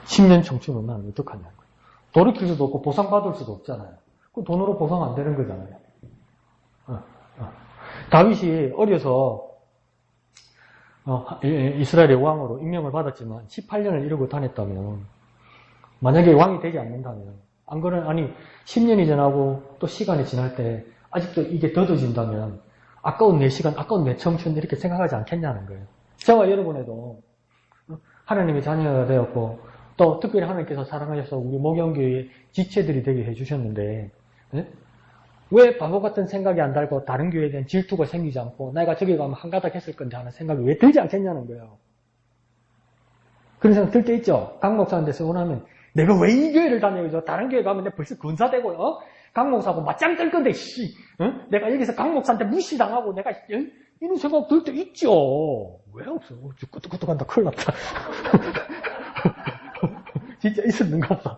10년 청춘은 난 어떡하냐는 거예요. 돌이킬 수도 없고 보상받을 수도 없잖아요. 그 돈으로 보상 안 되는 거잖아요. 다윗이 어려서 이스라엘의 왕으로 임명을 받았지만 18년을 이러고 다녔다면, 만약에 왕이 되지 않는다면, 아니 10년이 지나고 또 시간이 지날 때 아직도 이게 더뎌진다면 아까운 내 시간, 아까운 내 청춘 이렇게 생각하지 않겠냐는 거예요. 저와 여러분에도 하나님의 자녀가 되었고 또 특별히 하나님께서 사랑하셔서 우리 목영교회의 지체들이 되게 해주셨는데, 네? 왜 바보 같은 생각이 안 달고 다른 교회에 대한 질투가 생기지 않고 내가 저기 가면 한가닥 했을 건데 하는 생각이 왜 들지 않겠냐는 거예요. 그런 생각 들 때 있죠. 강 목사한테 서운하면 내가 왜 이 교회를 다녀요? 다른 교회 가면 내가 벌써 군사되고 강 목사하고 맞짱 뜰 건데 내가 여기서 강 목사한테 무시당하고 내가 이런 생각 들 때 있죠. 왜 없어? 끄떡끄떡한다. 큰일 났다. 진짜 있었는가 봐.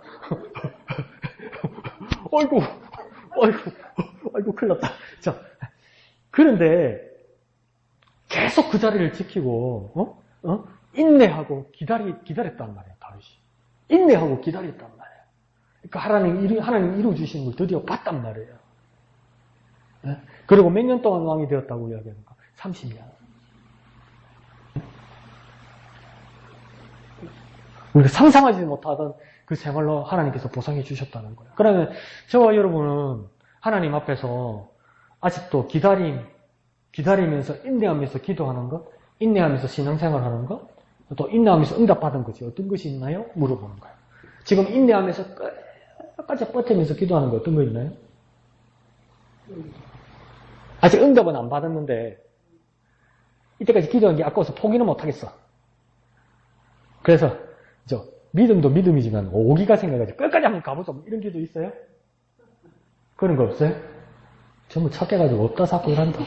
아이고, 큰일 났다. 자, 그런데 계속 그 자리를 지키고, 인내하고 기다렸단 말이에요, 다윗이. 인내하고 기다렸단 말이에요. 그러니까 하나님 이루어주신 걸 드디어 봤단 말이에요. 네? 그리고 몇 년 동안 왕이 되었다고 이야기합니까? 30년. 우리가 상상하지 못하던 그 생활로 하나님께서 보상해 주셨다는 거예요. 그러면 저와 여러분은 하나님 앞에서 아직도 기다리면서 인내하면서 기도하는 것, 인내하면서 신앙생활하는 것, 또 인내하면서 응답받은 것이 어떤 것이 있나요? 물어보는 거예요. 지금 인내하면서 끝까지 버티면서 기도하는 거 어떤 거 있나요? 아직 응답은 안 받았는데 이때까지 기도한 게 아까워서 포기는 못하겠어. 그래서 믿음도 믿음이지만 오기가 생겨가지고 끝까지 한번 가보자. 이런 기도 있어요? 그런 거 없어요? 전부 착해가지고 없다 자꾸 이란다.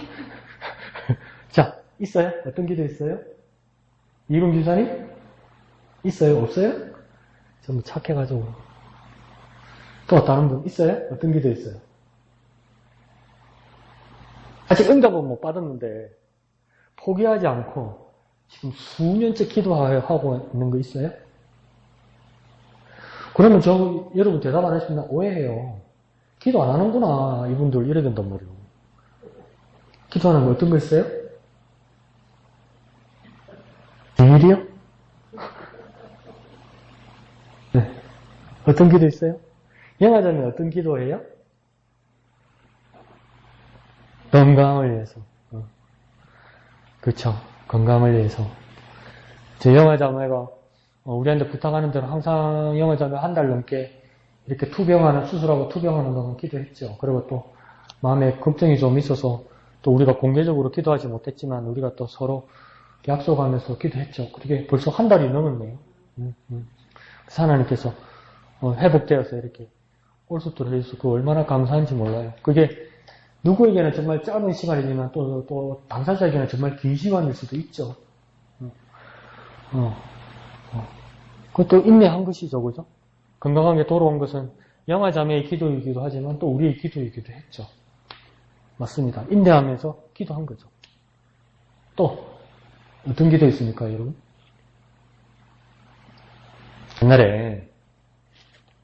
자, 있어요? 어떤 기도 있어요? 이룬 기사님? 있어요? 없어요? 전부 착해가지고. 또 다른 분 있어요? 어떤 기도 있어요? 아직 응답은 못 받았는데 포기하지 않고 지금 수년째 기도하고 있는 거 있어요? 그러면 여러분 대답 안 하시면 오해해요. 기도 안 하는구나, 이분들 이래야 된단 말이에요. 기도하는 거 어떤 거 있어요? 비밀이요? 네. 어떤 기도 있어요? 영화자면 어떤 기도해요? 건강을 위해서. 그렇죠. 건강을 위해서. 제 영화자매가 우리한테 부탁하는 대로 항상 영화자매 한 달 넘게 이렇게 수술하고 투병하는 동안 기도했죠. 그리고 또 마음에 걱정이 좀 있어서 또 우리가 공개적으로 기도하지 못했지만 우리가 또 서로 약속하면서 기도했죠. 그게 벌써 한 달이 넘었네요. 그래서 하나님께서 회복되어서 이렇게 올수토를 해주셔서 그 얼마나 감사한지 몰라요. 그게 누구에게는 정말 짧은 시간이지만 또 당사자에게는 정말 긴 시간일 수도 있죠. 그것도 인내한 것이죠, 그죠? 건강하게 돌아온 것은 영아자매의 기도이기도 하지만 또 우리의 기도이기도 했죠. 맞습니다. 인내하면서 기도한 거죠. 또 어떤 기도 있습니까, 여러분? 옛날에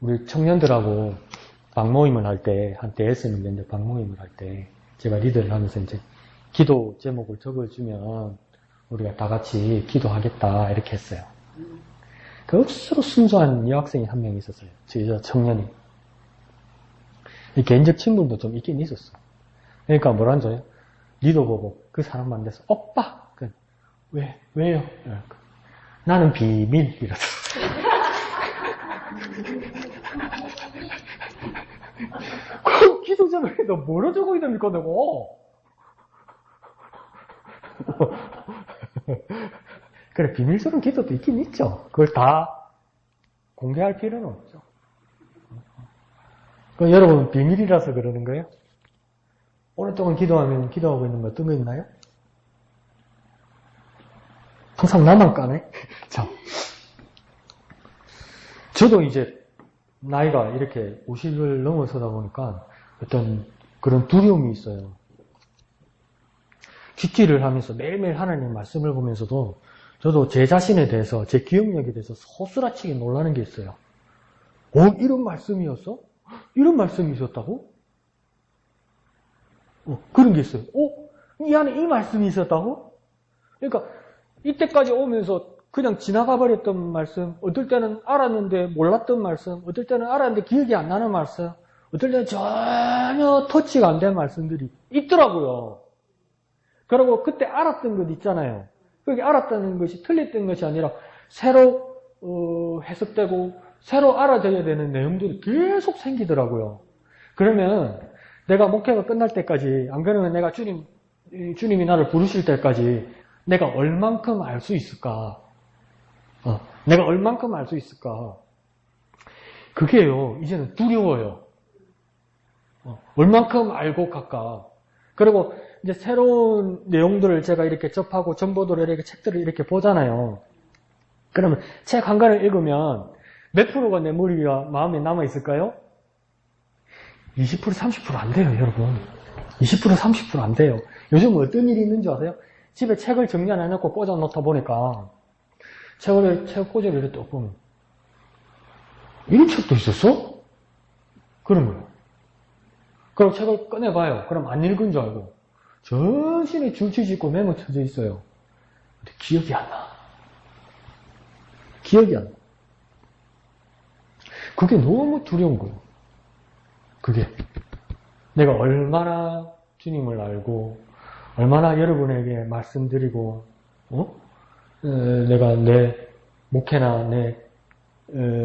우리 청년들하고 방모임을 할 때, 한때 했었는데 방모임을 할 때 제가 리더를 하면서 이제 기도 제목을 적어주면 우리가 다 같이 기도하겠다 이렇게 했어요. 그 억수로 순수한 여학생이 한 명 있었어요. 저 여자 청년이. 개인적 친분도 좀 있긴 있었어. 그러니까 뭐라는 줄 알아요? 리더 보고 그 사람 만나서 오빠! 왜요? 나는 비밀! 이러서. 그 기도 제목에 너 뭐로 적어야 됩니까, 내가? 그래, 비밀스러운 기도도 있긴 있죠. 그걸 다 공개할 필요는 없죠. 그럼 여러분, 비밀이라서 그러는 거예요? 오랫동안 기도하고 있는 거 어떤 거 있나요? 항상 나만 까네? 자. 저도 이제 나이가 이렇게 50을 넘어서다 보니까 어떤 그런 두려움이 있어요. 쥐기를 하면서 매일매일 하나님 말씀을 보면서도 저도 제 자신에 대해서, 제 기억력에 대해서 소스라치게 놀라는 게 있어요. 이런 말씀이었어? 이런 말씀이 있었다고? 그런 게 있어요. 이 안에 이 말씀이 있었다고? 그러니까 이때까지 오면서 그냥 지나가 버렸던 말씀, 어떨 때는 알았는데 몰랐던 말씀, 어떨 때는 알았는데 기억이 안 나는 말씀, 어떨 때는 전혀 터치가 안 된 말씀들이 있더라고요. 그리고 그때 알았던 것 있잖아요. 그게 알았다는 것이 틀렸던 것이 아니라 새로 해석되고 새로 알아져야 되는 내용들이 계속 생기더라고요. 그러면 내가 목회가 끝날 때까지, 안 그러면 내가 주님이 나를 부르실 때까지 내가 얼만큼 알 수 있을까? 내가 얼만큼 알 수 있을까? 그게요, 이제는 두려워요. 얼만큼 알고 갈까? 그리고 이제 새로운 내용들을 제가 이렇게 접하고 정보들을 이렇게 책들을 이렇게 보잖아요. 그러면 책 한 권을 읽으면 몇 프로가 내 머리가 마음에 남아 있을까요? 20%, 30% 안 돼요, 여러분. 20%, 30% 안 돼요. 요즘 어떤 일이 있는지 아세요? 집에 책을 정리 안 해놓고 꽂아 놓다 보니까 책 꽂아를 이렇게 또 보면 이런 책도 있었어? 그런 거예요. 그럼 책을 꺼내봐요. 그럼 안 읽은 줄 알고 전신에 줄치짓고 메모 쳐져 있어요. 근데 기억이 안 나. 기억이 안 나. 그게 너무 두려운 거예요. 그게 내가 얼마나 주님을 알고 얼마나 여러분에게 말씀드리고 내가 내 목회나 내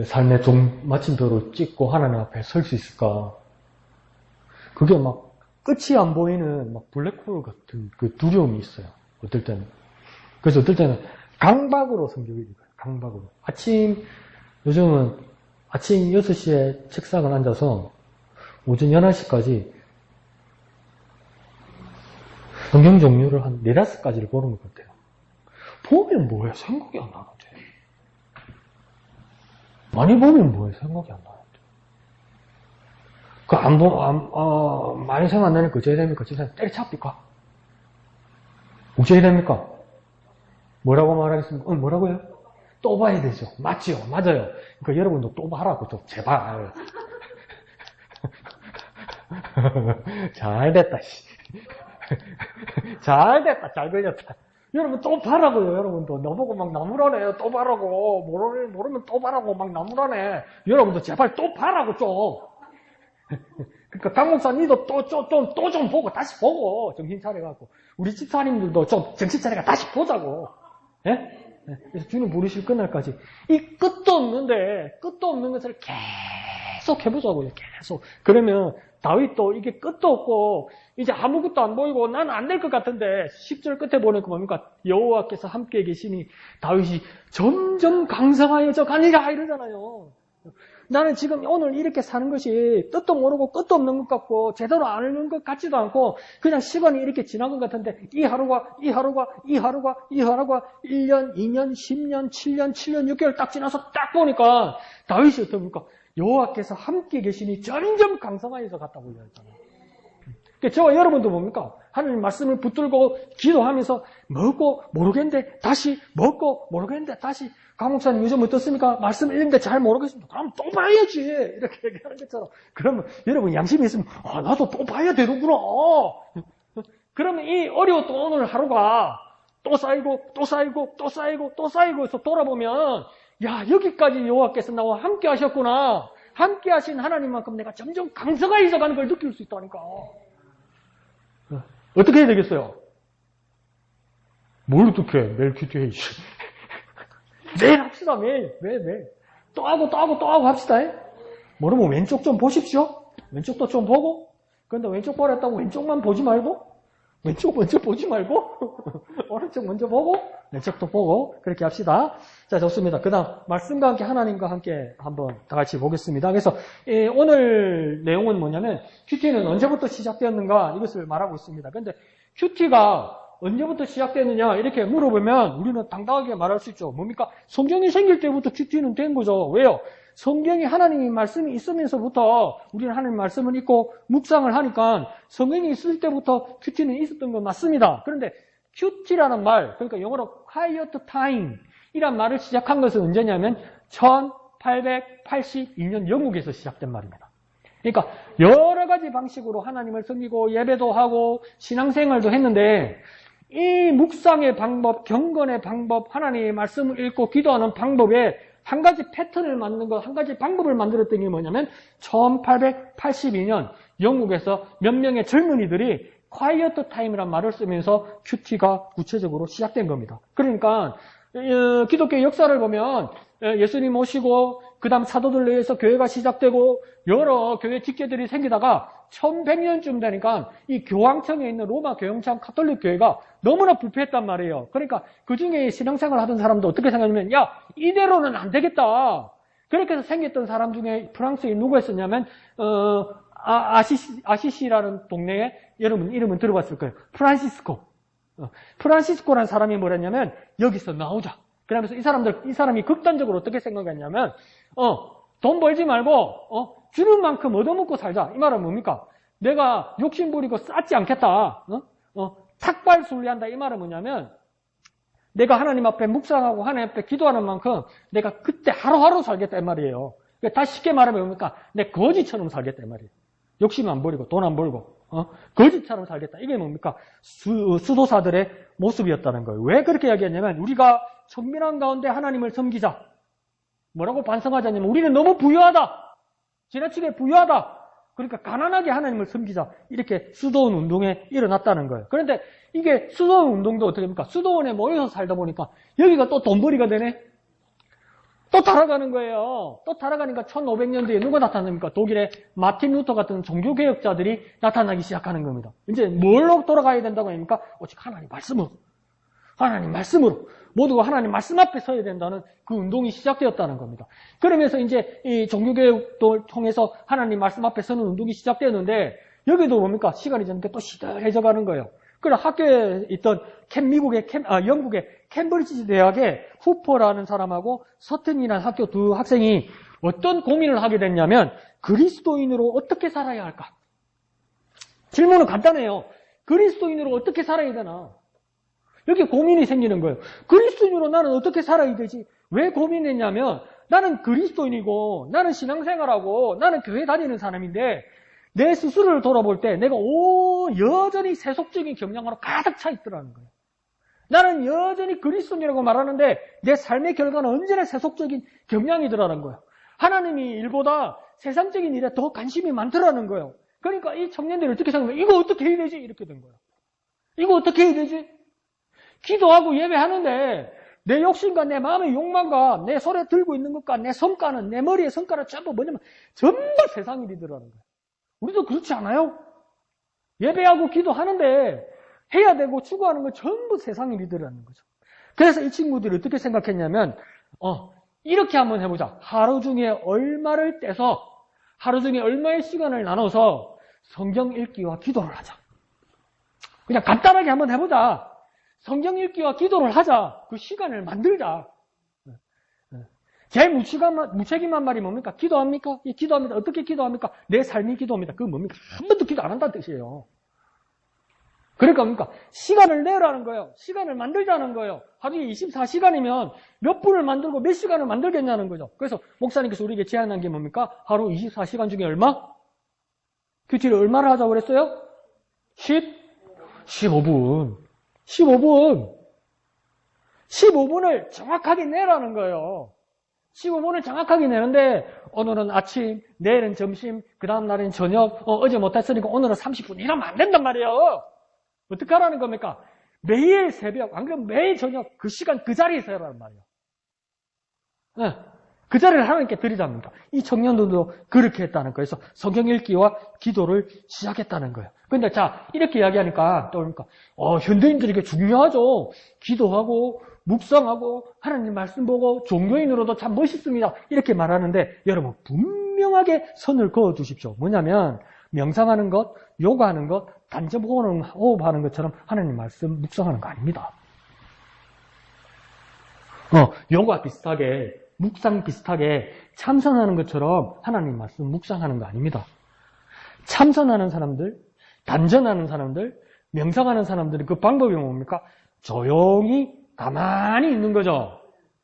삶의 마침표로 찍고 하나님 앞에 설 수 있을까? 그게 막 끝이 안 보이는 막 블랙홀 같은 그 두려움이 있어요. 어떨 때는. 그래서 어떨 때는 강박으로 성경을 읽어요. 강박으로. 요즘은 아침 6시에 책상을 앉아서 오전 11시까지 성경 종류를 한 4, 5가지를 보는 것 같아요. 보면 뭐해? 생각이 안 나는데. 많이 보면 뭐해? 생각이 안 나는데. 많이 생각 안 나니까 어째야 됩니까? 진짜 때려잡힐까? 어째야 됩니까? 뭐라고 말하겠습니까? 뭐라고요? 또 봐야 되죠. 맞지요? 맞아요. 그러니까 여러분도 또 봐라고 좀 제발. 잘 됐다. 잘 됐다. 잘 걸렸다. 여러분 또 봐라고요. 여러분도 너보고 막 나무라네. 또 봐라고. 모르면 또 봐라고 막 나무라네. 여러분도 제발 또 봐라고 좀. 그러니까 강 목사님도 또 좀 보고 다시 보고 정신 차려갖고 우리 집사님들도 좀 정신 차려가 다시 보자고. 예? 그래서 주님 부르실 그날까지 이 끝도 없는 것을 계속 해보자고요. 계속. 그러면 다윗도 이게 끝도 없고 이제 아무것도 안 보이고 나는 안 될 것 같은데 10절 끝에 보니까 뭡니까? 여호와께서 함께 계시니 다윗이 점점 강성하여져 가니라 이러잖아요. 나는 지금 오늘 이렇게 사는 것이 뜻도 모르고 끝도 없는 것 같고 제대로 안 읽는 것 같지도 않고 그냥 시간이 이렇게 지난 것 같은데 이 하루가 1년, 2년, 10년, 7년, 6개월 딱 지나서 딱 보니까 다윗이 어떻습니까? 여호와께서 함께 계시니 점점 강성하여서 갔다고 이야기하잖아요. 그러니까 저와 여러분도 뭡니까? 하나님 말씀을 붙들고 기도하면서 먹고 모르겠는데 다시 먹고 모르겠는데 다시 강 목사님 요즘 어떻습니까? 말씀 읽는데 잘 모르겠습니다. 그럼 또 봐야지. 이렇게 얘기하는 것처럼. 그러면 여러분 양심이 있으면 나도 또 봐야 되는구나. 그러면 이 어려웠던 오늘 하루가 또 쌓이고 해서 돌아보면 야 여기까지 여호와께서 나와 함께 하셨구나. 함께 하신 하나님만큼 내가 점점 강성해져 가는 걸 느낄 수 있다니까. 어떻게 해야 되겠어요? 뭘 어떻게 해? 매일 큐티해. 매일 합시다. 매일. 또 하고 합시다. 모르면 왼쪽 좀 보십시오. 왼쪽도 좀 보고. 그런데 왼쪽 보랬다고 왼쪽만 보지 말고 왼쪽 먼저 보지 말고 오른쪽 먼저 보고 왼쪽도 보고 그렇게 합시다. 자, 좋습니다. 그 다음 말씀과 함께 하나님과 함께 한번 다 같이 보겠습니다. 그래서 오늘 내용은 뭐냐면 큐티는 언제부터 시작되었는가 이것을 말하고 있습니다. 그런데 큐티가 언제부터 시작되느냐 이렇게 물어보면 우리는 당당하게 말할 수 있죠. 뭡니까? 성경이 생길 때부터 큐티는 된 거죠. 왜요? 성경이 하나님의 말씀이 있으면서부터 우리는 하나님의 말씀을 읽고 묵상을 하니까 성경이 있을 때부터 큐티는 있었던 건 맞습니다. 그런데 큐티라는 말, 그러니까 영어로 quiet time 이란 말을 시작한 것은 언제냐면 1882년 영국에서 시작된 말입니다. 그러니까 여러 가지 방식으로 하나님을 섬기고 예배도 하고 신앙생활도 했는데 이 묵상의 방법, 경건의 방법, 하나님의 말씀을 읽고 기도하는 방법에 한 가지 패턴을 만든 것, 한 가지 방법을 만들었던 게 뭐냐면 1882년 영국에서 몇 명의 젊은이들이 quiet time이란 말을 쓰면서 큐티가 구체적으로 시작된 겁니다. 그러니까 기독교 역사를 보면 예수님 오시고 그 다음 사도들에 의해서 교회가 시작되고 여러 교회 직계들이 생기다가 1100년쯤 되니까 이 교황청에 있는 로마 교황청 카톨릭 교회가 너무나 불패했단 말이에요. 그러니까 그 중에 신앙생활 하던 사람도 어떻게 생각하냐면 야 이대로는 안 되겠다. 그렇게 해서 생겼던 사람 중에 프랑스에 누가 있었냐면 아시시라는 동네에 여러분 이름은 들어봤을 거예요. 프란시스코라는 사람이 뭐랬냐면 여기서 나오자. 그러면서 이 사람이 극단적으로 어떻게 생각했냐면 돈 벌지 말고 주는 만큼 얻어먹고 살자. 이 말은 뭡니까? 내가 욕심 부리고 쌓지 않겠다. 탁발순리한다. 이 말은 뭐냐면 내가 하나님 앞에 묵상하고 하나님 앞에 기도하는 만큼 내가 그때 하루하루 살겠다 이 말이에요. 다시 쉽게 말하면 뭡니까? 내 거지처럼 살겠다 이 말이에요. 욕심 안 부리고 돈 안 벌고 거지처럼 살겠다. 이게 뭡니까? 수도사들의 모습이었다는 거예요. 왜 그렇게 이야기했냐면 우리가 천민한 가운데 하나님을 섬기자. 뭐라고 반성하자냐면 우리는 너무 부유하다. 지나치게 부유하다. 그러니까 가난하게 하나님을 섬기자. 이렇게 수도원 운동에 일어났다는 거예요. 그런데 이게 수도원 운동도 어떻게 됩니까? 수도원에 모여서 살다 보니까 여기가 또 돈벌이가 되네. 또 달아가는 거예요. 또 달아가니까 1500년대에 누가 나타납니까? 독일의 마틴 루터 같은 종교개혁자들이 나타나기 시작하는 겁니다. 이제 뭘로 돌아가야 된다고 합니까? 오직 하나님 말씀으로. 하나님 말씀으로. 모두가 하나님 말씀 앞에 서야 된다는 그 운동이 시작되었다는 겁니다. 그러면서 이제 이 종교개혁을 통해서 하나님 말씀 앞에 서는 운동이 시작되었는데 여기도 뭡니까? 시간이 지나니까 또 시들해져 가는 거예요. 그래 학교에 있던 영국의 캠브리지 대학의 후퍼라는 사람하고 서튼이라는 학교 두 학생이 어떤 고민을 하게 됐냐면 그리스도인으로 어떻게 살아야 할까? 질문은 간단해요. 그리스도인으로 어떻게 살아야 되나? 이렇게 고민이 생기는 거예요. 그리스도인으로 나는 어떻게 살아야 되지? 왜 고민했냐면 나는 그리스도인이고 나는 신앙생활하고 나는 교회 다니는 사람인데 내 스스로를 돌아볼 때 내가 여전히 세속적인 경향으로 가득 차 있더라는 거예요. 나는 여전히 그리스도인이라고 말하는데 내 삶의 결과는 언제나 세속적인 경향이더라는 거예요. 하나님이 일보다 세상적인 일에 더 관심이 많더라는 거예요. 그러니까 이 청년들이 어떻게 생각해요? 이거 어떻게 해야 되지? 이렇게 된 거예요. 이거 어떻게 해야 되지? 기도하고 예배하는데 내 욕심과 내 마음의 욕망과 내 손에 들고 있는 것과 내 성과는 내 머리의 성과는 전부 뭐냐면 전부 세상 일이더라는 거예요. 우리도 그렇지 않아요? 예배하고 기도하는데 해야 되고 추구하는 건 전부 세상 일이더라는 거죠. 그래서 이 친구들이 어떻게 생각했냐면 이렇게 한번 해보자. 하루 중에 얼마를 떼서 하루 중에 얼마의 시간을 나눠서 성경 읽기와 기도를 하자. 그냥 간단하게 한번 해보자. 성경 읽기와 기도를 하자. 그 시간을 만들자. 제일 무책임한 말이 뭡니까? 기도합니까? 예, 기도합니다. 어떻게 기도합니까? 내 삶이 기도합니다. 그건 뭡니까? 한 번도 기도 안 한다는 뜻이에요. 그러니까 뭡니까? 시간을 내라는 거예요. 시간을 만들자는 거예요. 하루에 24시간이면 몇 분을 만들고 몇 시간을 만들겠냐는 거죠. 그래서 목사님께서 우리에게 제안한 게 뭡니까? 하루 24시간 중에 얼마? 큐티를 얼마를 하자고 그랬어요? 15분. 15분을 정확하게 내라는 거예요. 15분을 정확하게 내는데 오늘은 아침, 내일은 점심, 그 다음 날은 저녁, 어제 못했으니까 오늘은 30분 이러면 안 된단 말이에요. 어떻게 하라는 겁니까? 매일 새벽, 안 그러면 매일 저녁 그 시간 그 자리에서 하라는 말이에요. 네, 그 자리를 하나님께 드리자입니다. 이 청년들도 그렇게 했다는 거예요. 그래서 성경 읽기와 기도를 시작했다는 거예요. 근데 자, 이렇게 이야기하니까 또 그러니까 현대인들에게 중요하죠. 기도하고 묵상하고 하나님 말씀 보고 종교인으로도 참 멋있습니다. 이렇게 말하는데 여러분 분명하게 선을 그어 두십시오. 뭐냐면 명상하는 것, 요가하는 것, 단전 호흡하는 것처럼 하나님 말씀 묵상하는 거 아닙니다. 요가 비슷하게 묵상 비슷하게 참선하는 것처럼 하나님 말씀 묵상하는 거 아닙니다. 참선하는 사람들, 단전하는 사람들, 명상하는 사람들은 그 방법이 뭡니까? 조용히 가만히 있는 거죠.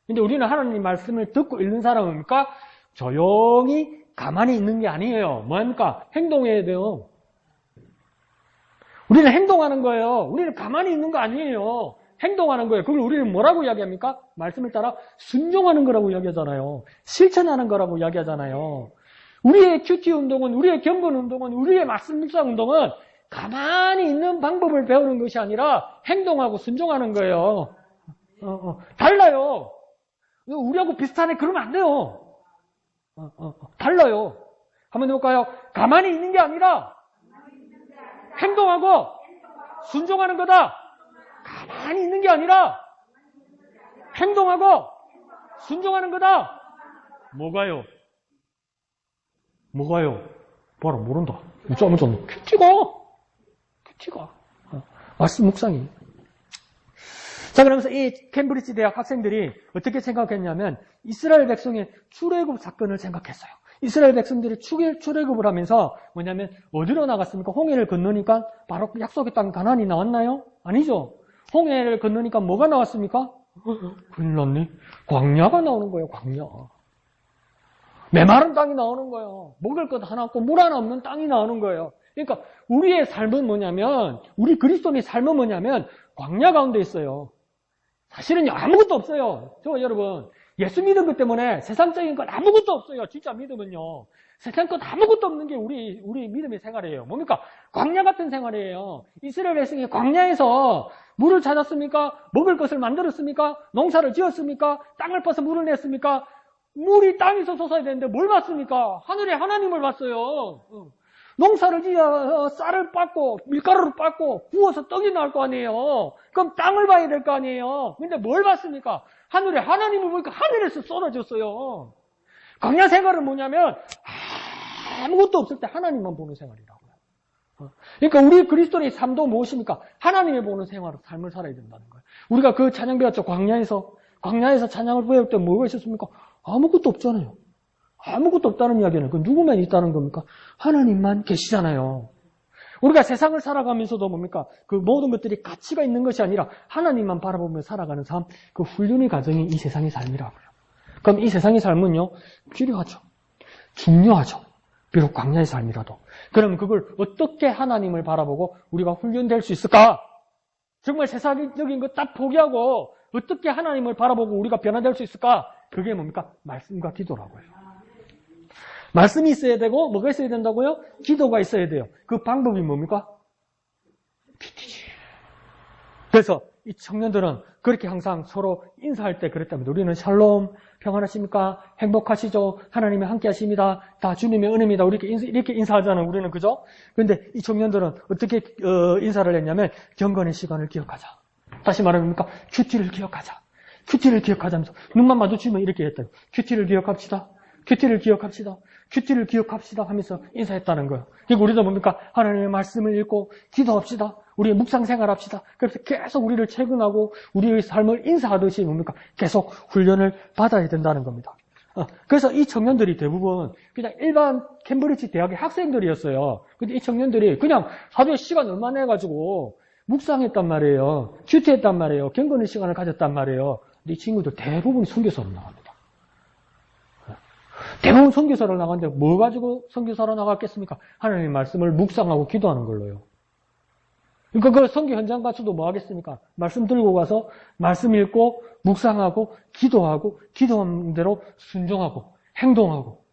근데 우리는 하나님 말씀을 듣고 읽는 사람은 뭡니까? 조용히 가만히 있는 게 아니에요. 뭐합니까? 행동해야 돼요. 우리는 행동하는 거예요. 우리는 가만히 있는 거 아니에요. 행동하는 거예요. 그걸 우리는 뭐라고 이야기합니까? 말씀을 따라 순종하는 거라고 이야기하잖아요. 실천하는 거라고 이야기하잖아요. 우리의 큐티 운동은, 우리의 경건 운동은, 우리의 말씀 묵상 운동은 가만히 있는 방법을 배우는 것이 아니라 행동하고 순종하는 거예요. 달라요. 우리하고 비슷하네. 그러면 안 돼요. 달라요. 한번 해볼까요? 가만히 있는 게 아니라 행동하고 순종하는 거다. 가만히 있는 게 아니라 행동하고 순종하는 거다. 뭐가요? 봐라, 모른다. 어쩌면 큐티가. 말씀 묵상이. 자, 그러면서 이 캠브리지 대학 학생들이 어떻게 생각했냐면 이스라엘 백성의 출애굽 사건을 생각했어요. 이스라엘 백성들이 출애굽을 하면서 뭐냐면 어디로 나갔습니까? 홍해를 건너니까 바로 약속의 땅 가나안이 나왔나요? 아니죠. 홍해를 건너니까 뭐가 나왔습니까? 큰일 났네. 광야가 나오는 거예요. 광야. 메마른 땅이 나오는 거예요. 먹을 것 하나 없고 물 하나 없는 땅이 나오는 거예요. 그러니까 우리의 삶은 뭐냐면, 우리 그리스도인의 삶은 뭐냐면 광야 가운데 있어요. 사실은 아무것도 없어요. 여러분, 예수 믿은 것 때문에 세상적인 건 아무것도 없어요. 진짜 믿으면요. 세상 것 아무것도 없는 게 우리 믿음의 생활이에요. 뭡니까? 광야 같은 생활이에요. 이스라엘 백성이 광야에서 물을 찾았습니까? 먹을 것을 만들었습니까? 농사를 지었습니까? 땅을 파서 물을 냈습니까? 물이 땅에서 솟아야 되는데 뭘 봤습니까? 하늘에 하나님을 봤어요. 농사를 지어 쌀을 빻고 밀가루를 빻고 구워서 떡이 나올 거 아니에요. 그럼 땅을 봐야 될 거 아니에요. 근데 뭘 봤습니까? 하늘에 하나님을 보니까 하늘에서 쏟아졌어요. 광야 생활은 뭐냐면 아무것도 없을 때 하나님만 보는 생활이라고요. 그러니까 우리 그리스도의 삶도 무엇입니까? 하나님을 보는 삶을 살아야 된다는 거예요. 우리가 그 찬양 배웠죠. 광야에서 찬양을 배울 때 뭐가 있었습니까? 아무것도 없잖아요. 아무것도 없다는 이야기는 그 누구만 있다는 겁니까? 하나님만 계시잖아요. 우리가 세상을 살아가면서도 뭡니까? 그 모든 것들이 가치가 있는 것이 아니라 하나님만 바라보며 살아가는 삶, 그 훈련의 과정이 이 세상의 삶이라고요. 그럼 이 세상의 삶은요, 필요하죠. 중요하죠. 비록 광야의 삶이라도. 그럼 그걸 어떻게 하나님을 바라보고 우리가 훈련될 수 있을까? 정말 세상적인 거 딱 포기하고 어떻게 하나님을 바라보고 우리가 변화될 수 있을까? 그게 뭡니까? 말씀과 기도라고요. 말씀이 있어야 되고 뭐가 있어야 된다고요? 기도가 있어야 돼요. 그 방법이 뭡니까? PTG. 그래서 이 청년들은 그렇게 항상 서로 인사할 때 그랬답니다. 우리는 샬롬, 평안하십니까? 행복하시죠? 하나님이 함께 하십니다. 다 주님의 은혜입니다. 우리 이렇게 인사하잖아요. 우리는 그죠? 그런데 이 청년들은 어떻게 인사를 했냐면 경건의 시간을 기억하자. 다시 말하면 큐티를 기억하자. 큐티를 기억하자면서 눈만 마주치면 이렇게 했다고. 큐티를 기억합시다. 큐티를 기억합시다. 큐티를 기억합시다 하면서 인사했다는 거예요. 그리고 우리도 뭡니까? 하나님의 말씀을 읽고 기도합시다. 우리의 묵상생활 합시다. 그래서 계속 우리를 체근하고 우리의 삶을 인사하듯이 뭡니까? 계속 훈련을 받아야 된다는 겁니다. 그래서 이 청년들이 대부분 그냥 일반 캠브리지 대학의 학생들이었어요. 근데 이 청년들이 그냥 하루에 시간 얼마 내가지고 묵상했단 말이에요. 큐티했단 말이에요. 경건의 시간을 가졌단 말이에요. 근데 이 친구들 대부분이 선교사로 나갑니다. 대부분 선교사로 나갔는데 뭐 가지고 선교사로 나갔겠습니까? 하나님의 말씀을 묵상하고 기도하는 걸로요. 그러니까 그 선교 현장 가서도 뭐 하겠습니까? 말씀 들고 가서 말씀 읽고 묵상하고 기도하고 기도하는 대로 순종하고 행동하고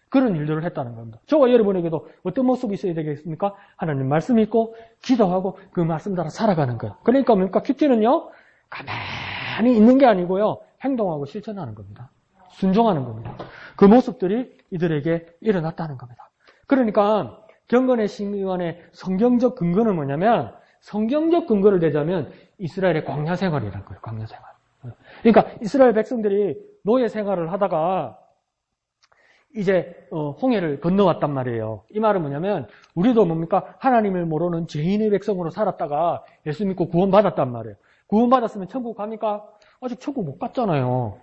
그런 일들을 했다는 겁니다. 저와 여러분에게도 어떤 모습이 있어야 되겠습니까? 하나님 말씀 읽고 기도하고 그 말씀 따라 살아가는 거예요. 그러니까 뭡니까? 큐티는요, 가만히 있는 게 아니고요, 행동하고 실천하는 겁니다. 순종하는 겁니다. 그 모습들이 이들에게 일어났다는 겁니다. 그러니까 경건의 시간의 성경적 근거는 뭐냐면, 성경적 근거를 내자면 이스라엘의 광야 생활이라는 거예요. 광야 생활. 그러니까 이스라엘 백성들이 노예 생활을 하다가 이제 홍해를 건너왔단 말이에요. 이 말은 뭐냐면 우리도 뭡니까? 하나님을 모르는 죄인의 백성으로 살았다가 예수 믿고 구원받았단 말이에요. 구원받았으면 천국 갑니까? 아직 천국 못 갔잖아요.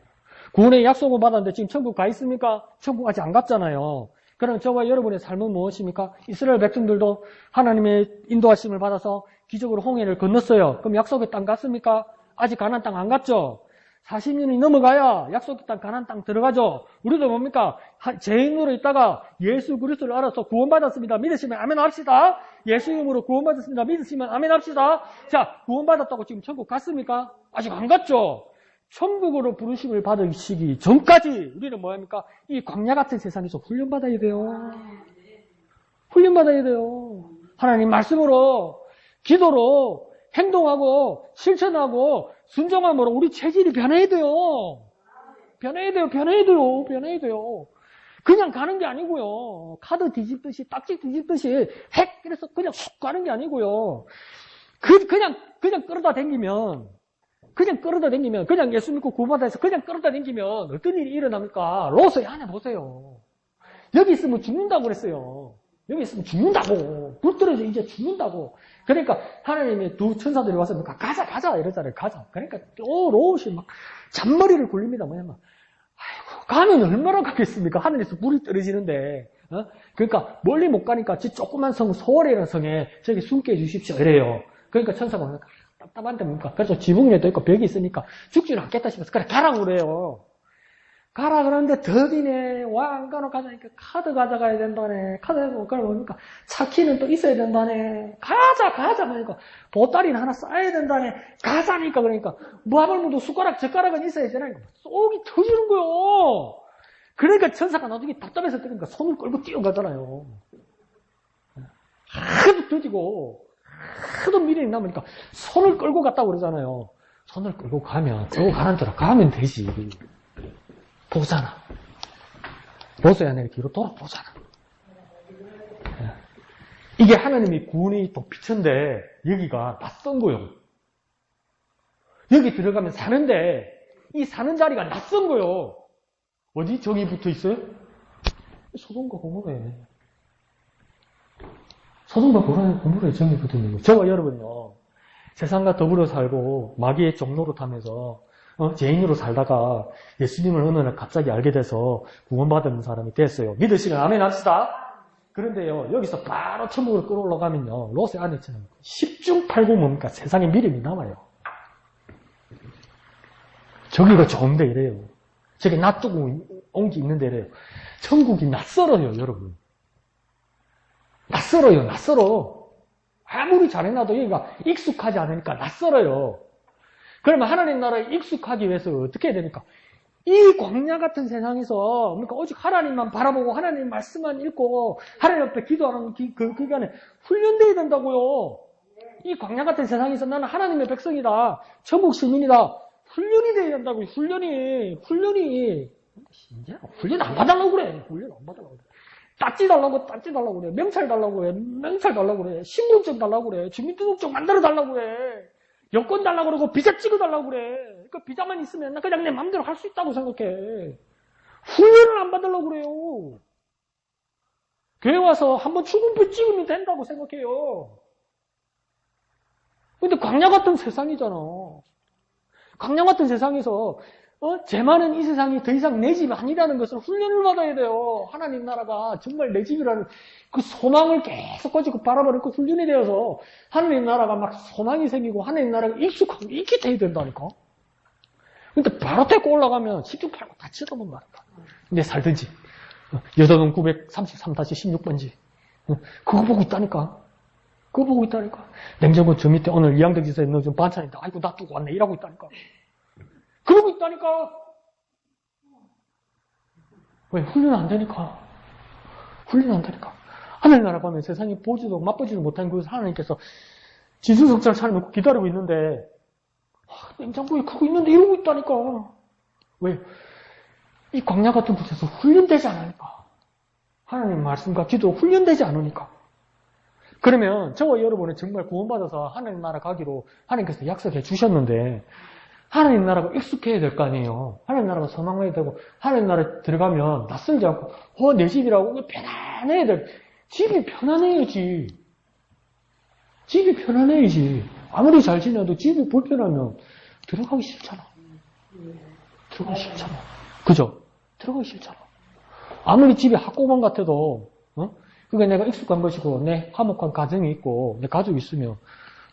구원의 약속을 받았는데 지금 천국 가 있습니까? 천국 아직 안 갔잖아요. 그럼 저와 여러분의 삶은 무엇입니까? 이스라엘 백성들도 하나님의 인도하심을 받아서 기적으로 홍해를 건넜어요. 그럼 약속의 땅 갔습니까? 아직 가나안 땅 안 갔죠? 40년이 넘어가야 약속의 땅 가나안 땅 들어가죠. 우리도 뭡니까? 죄인으로 있다가 예수 그리스도를 알아서 구원받았습니다. 믿으시면 아멘 합시다. 예수 이름으로 구원받았습니다. 믿으시면 아멘 합시다. 자, 구원받았다고 지금 천국 갔습니까? 아직 안 갔죠. 천국으로 부르심을 받으시기 전까지 우리는 뭐합니까? 이 광야 같은 세상에서 훈련받아야 돼요. 훈련받아야 돼요. 하나님 말씀으로, 기도로, 행동하고, 실천하고, 순종함으로 우리 체질이 변해야 돼요. 변해야 돼요. 그냥 가는 게 아니고요. 카드 뒤집듯이, 딱지 뒤집듯이, 핵! 이래서 그냥 훅 가는 게 아니고요. 그냥 끌어다 댕기면, 그냥 예수 믿고 구원받아 해서 그냥 끌어다 댕기면 어떤 일이 일어납니까? 로스에 안에 보세요. 여기 있으면 죽는다고 그랬어요. 여기 있으면 죽는다고. 붙들어져 이제 죽는다고. 그러니까 하나님의 두 천사들이 와서 가자 이러잖아요. 가자. 그러니까 또 롯이 막 잔머리를 굴립니다. 뭐냐면 아이고 가면 얼마나 가겠습니까? 하늘에서 불이 떨어지는데. 그러니까 멀리 못 가니까 저 조그만 성 소월이라는 성에 저기 숨게 해주십시오 이래요. 그러니까 천사가 답답한데 뭡니까? 그래서 지붕 위에도 있고 벽이 있으니까 죽지는 않겠다 싶어서 그래 가라고 그래요. 가라 그러는데 더디네. 와 안 가노 가자니까 카드 가져가야 된다네. 카드 그럼 뭡니까? 차 키는 또 있어야 된다네. 가자 그러니까 보따리는 하나 싸야 된다네. 가자니까 그러니까 하물무도 숟가락 젓가락은 있어야 되나니까 속이 터지는 거요. 그러니까 천사가 나중에 답답해서 그러니까 손을 끌고 뛰어가잖아요. 하도 터지고 하도 미련이 남으니까 손을 끌고 갔다고 그러잖아요. 손을 끌고 가면 가는 대로 가면 되지. 보잖아. 보서야 내 뒤로 돌아보잖아. 이게 하나님이 구원이 또 비천데 여기가 낯선 거요. 여기 들어가면 사는데 이 사는 자리가 낯선 거요. 어디 저기 붙어 있어요? 소돔과 고모라에. 소돔과 고모라에 정이 붙어 있는 거예요. 저와 여러분요. 세상과 더불어 살고 마귀의 종로로 타면서 죄인으로 살다가 예수님을 어느 날 갑자기 알게 돼서 구원받은 사람이 됐어요. 믿으시면 아멘 합시다. 그런데요, 여기서 바로 천국으로 끌어올라가면요, 롯의 아내처럼 10중 8구 뭡니까? 세상에 미련이 남아요. 저기가 좋은데 이래요. 저기 놔두고 온 게 있는데 이래요. 천국이 낯설어요, 여러분. 낯설어. 아무리 잘해놔도 여기가 익숙하지 않으니까 낯설어요. 그러면 하나님 나라에 익숙하기 위해서 어떻게 해야 됩니까? 이 광야 같은 세상에서 그러니까 오직 하나님만 바라보고 하나님 말씀만 읽고 하나님 앞에 기도하는 그 기간에 훈련돼야 된다고요. 이 광야 같은 세상에서 나는 하나님의 백성이다. 천국 시민이다. 훈련이 돼야 된다고요. 훈련이 훈련 안 받으려고 그래. 딱지 달라고 그래. 명찰 달라고 그래. 신분증 달라고 그래. 주민등록증 만들어 달라고 그래. 여권 달라고 그러고 비자 찍어 달라고 그래. 그 비자만 있으면 나 그냥 내 마음대로 할 수 있다고 생각해. 훈련을 안 받으려고 그래요. 교회 와서 한번 출근표 찍으면 된다고 생각해요. 근데 광야 같은 세상이잖아. 광야 같은 세상에서 죄 많은 이 세상이 더 이상 내 집 아니라는 것을 훈련을 받아야 돼요. 하나님 나라가 정말 내 집이라는 그 소망을 계속 가지고 바라보는 그 훈련이 되어서 하나님 나라가 막 소망이 생기고 하나님 나라가 익숙하고 익게 돼야 된다니까. 근데 바로 데리고 올라가면 10중 8구 다 쳐다본 말이야. 근데 살든지 여도동 933-16번지 그거 보고 있다니까. 냉장고 저 밑에 오늘 이양덕 지사에 넣어준 반찬인데 아이고 놔두고 왔네 이러고 있다니까. 그러고 있다니까. 왜? 훈련 안 되니까. 하늘나라 가면 세상에 보지도 맛보지도 못한 그것을 하나님께서 지수석자를 차려놓고 기다리고 있는데 냉장고에 그거 있는데 이러고 있다니까. 왜? 이 광야 같은 곳에서 훈련되지 않으니까. 하나님 말씀과 기도 훈련되지 않으니까. 그러면 저와 여러분은 정말 구원받아서 하나님 나라 가기로 하나님께서 약속해 주셨는데 하나님 나라가 익숙해야 될 거 아니에요. 하나님 나라가 소망해야 되고 하나님 나라에 들어가면 낯설지 않고 내 집이라고 편안해야 돼. 집이 편안해야지. 아무리 잘 지내도 집이 불편하면 들어가기 싫잖아. 그죠? 들어가기 싫잖아. 아무리 집이 학고방 같아도 그게 내가 익숙한 것이고 내 화목한 가정이 있고 내 가족이 있으면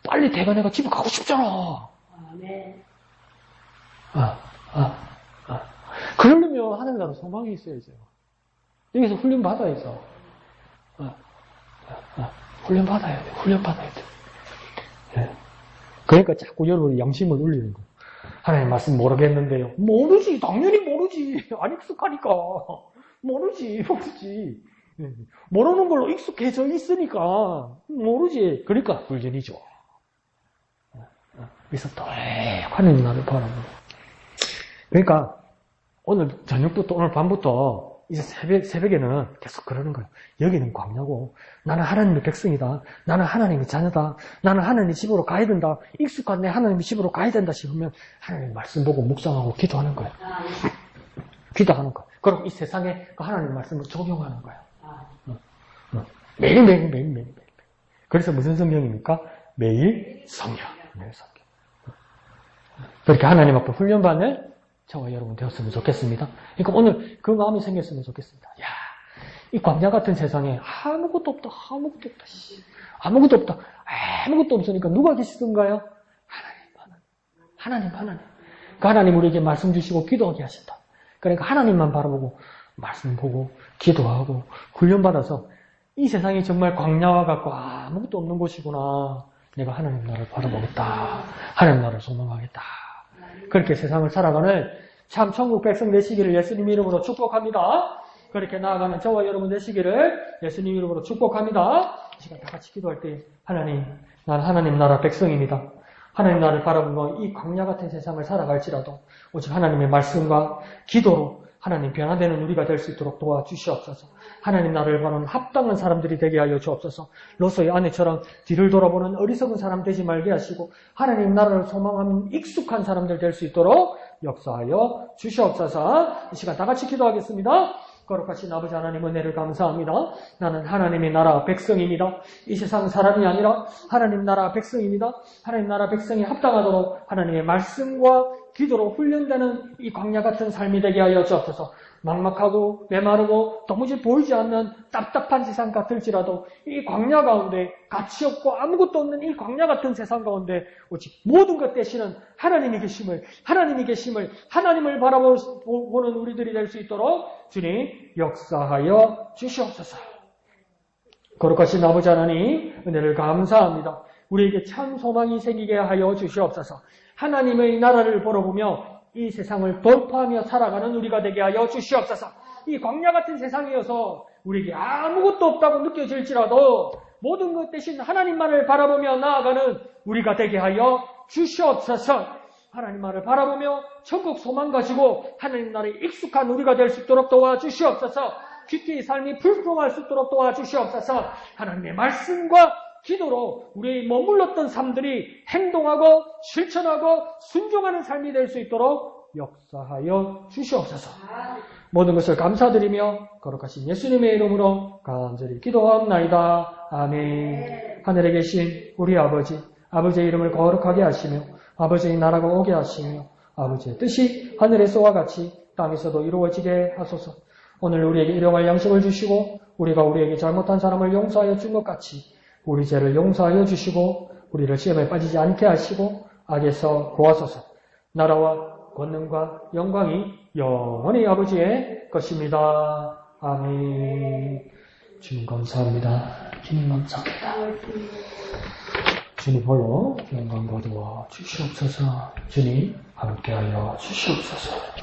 빨리 내가 집에 가고 싶잖아. 그러려면 하늘나라 소망이 있어야죠. 여기서 훈련 받아야죠. 훈련 받아야 돼. 훈련 받아야 돼. 예. 그러니까 자꾸 여러분이 양심을 울리는 거. 하나님 말씀 모르겠는데요. 모르지. 당연히 모르지. 안 익숙하니까. 모르지. 예. 모르는 걸로 익숙해져 있으니까 모르지. 그러니까 훈련이죠. 그래서 또 하나님 나를 바라보고. 그러니까 오늘 저녁부터 오늘 밤부터 이제 새벽에는 계속 그러는 거예요. 여기는 광야고 나는 하나님의 백성이다. 나는 하나님의 자녀다. 나는 하나님의 집으로 가야 된다. 익숙한 내 하나님의 집으로 가야 된다 싶으면 하나님 말씀 보고 묵상하고 기도하는 거예요. 기도하는 거예요. 그리고 이 세상에 그 하나님 말씀을 적용하는 거예요. 매일. 그래서 무슨 성경입니까? 매일 성경. 매일 성경. 그렇게 하나님 앞에 훈련받는 저와 여러분 되었으면 좋겠습니다. 그러니까 오늘 그 마음이 생겼으면 좋겠습니다. 야, 이 광야 같은 세상에 아무것도 없다. 아무것도 없으니까 누가 계시던가요? 하나님. 그 하나님 우리에게 말씀 주시고 기도하게 하신다. 그러니까 하나님만 바라보고 말씀 보고 기도하고 훈련받아서 이 세상이 정말 광야와 같고 아무것도 없는 곳이구나. 내가 하나님 나라를 바라보겠다. 하나님 나라를 소망하겠다. 그렇게 세상을 살아가는 참 천국 백성 되시기를 예수님 이름으로 축복합니다. 그렇게 나아가는 저와 여러분 되시기를 예수님 이름으로 축복합니다. 이 시간 다 같이 기도할 때 하나님, 나는 하나님 나라 백성입니다. 하나님 나라를 바라보고 이 광야 같은 세상을 살아갈지라도 오직 하나님의 말씀과 기도로 하나님 변화되는 우리가 될 수 있도록 도와주시옵소서. 하나님 나라를 바라는 합당한 사람들이 되게 하여 주옵소서. 로서의 아내처럼 뒤를 돌아보는 어리석은 사람 되지 말게 하시고 하나님 나라를 소망하는 익숙한 사람들 될 수 있도록 역사하여 주시옵소서. 이 시간 다 같이 기도하겠습니다. 거룩하신 아버지 하나님 은혜를 감사합니다. 나는 하나님의 나라 백성입니다. 이 세상 사람이 아니라 하나님 나라 백성입니다. 하나님 나라 백성이 합당하도록 하나님의 말씀과 기도로 훈련되는 이 광야 같은 삶이 되게 하여 주옵소서. 막막하고 메마르고 도무지 보이지 않는 답답한 세상 같을지라도 이 광야 가운데 가치 없고 아무것도 없는 이 광야 같은 세상 가운데 오직 모든 것 대신은 하나님이 계심을 하나님을 바라보는 우리들이 될 수 있도록 주님 역사하여 주시옵소서. 거룩하신 아버지 하나님 은혜를 감사합니다. 우리에게 참 소망이 생기게 하여 주시옵소서. 하나님의 나라를 바라보며 이 세상을 돌파하며 살아가는 우리가 되게 하여 주시옵소서. 이 광야 같은 세상이어서 우리에게 아무것도 없다고 느껴질지라도 모든 것 대신 하나님만을 바라보며 나아가는 우리가 되게 하여 주시옵소서. 하나님만을 바라보며 천국 소망 가지고 하나님 나라에 익숙한 우리가 될 수 있도록 도와주시옵소서. 귀티의 삶이 불통할 수 있도록 도와주시옵소서. 하나님의 말씀과 기도로 우리의 머물렀던 삶들이 행동하고 실천하고 순종하는 삶이 될 수 있도록 역사하여 주시옵소서. 모든 것을 감사드리며 거룩하신 예수님의 이름으로 간절히 기도하옵나이다. 아멘. 하늘에 계신 우리 아버지의 이름을 거룩하게 하시며 아버지의 나라가 오게 하시며 아버지의 뜻이 하늘에서와 같이 땅에서도 이루어지게 하소서. 오늘 우리에게 일용할 양식을 주시고 우리가 우리에게 잘못한 사람을 용서하여 준 것 같이 우리 죄를 용서하여 주시고 우리를 시험에 빠지지 않게 하시고 악에서 구하소서. 나라와 권능과 영광이 영원히 아버지의 것입니다. 아멘. 주님 감사합니다. 주님 감사합니다. 주님 홀로 영광 거두어 주시옵소서. 주님 함께하여 주시옵소서.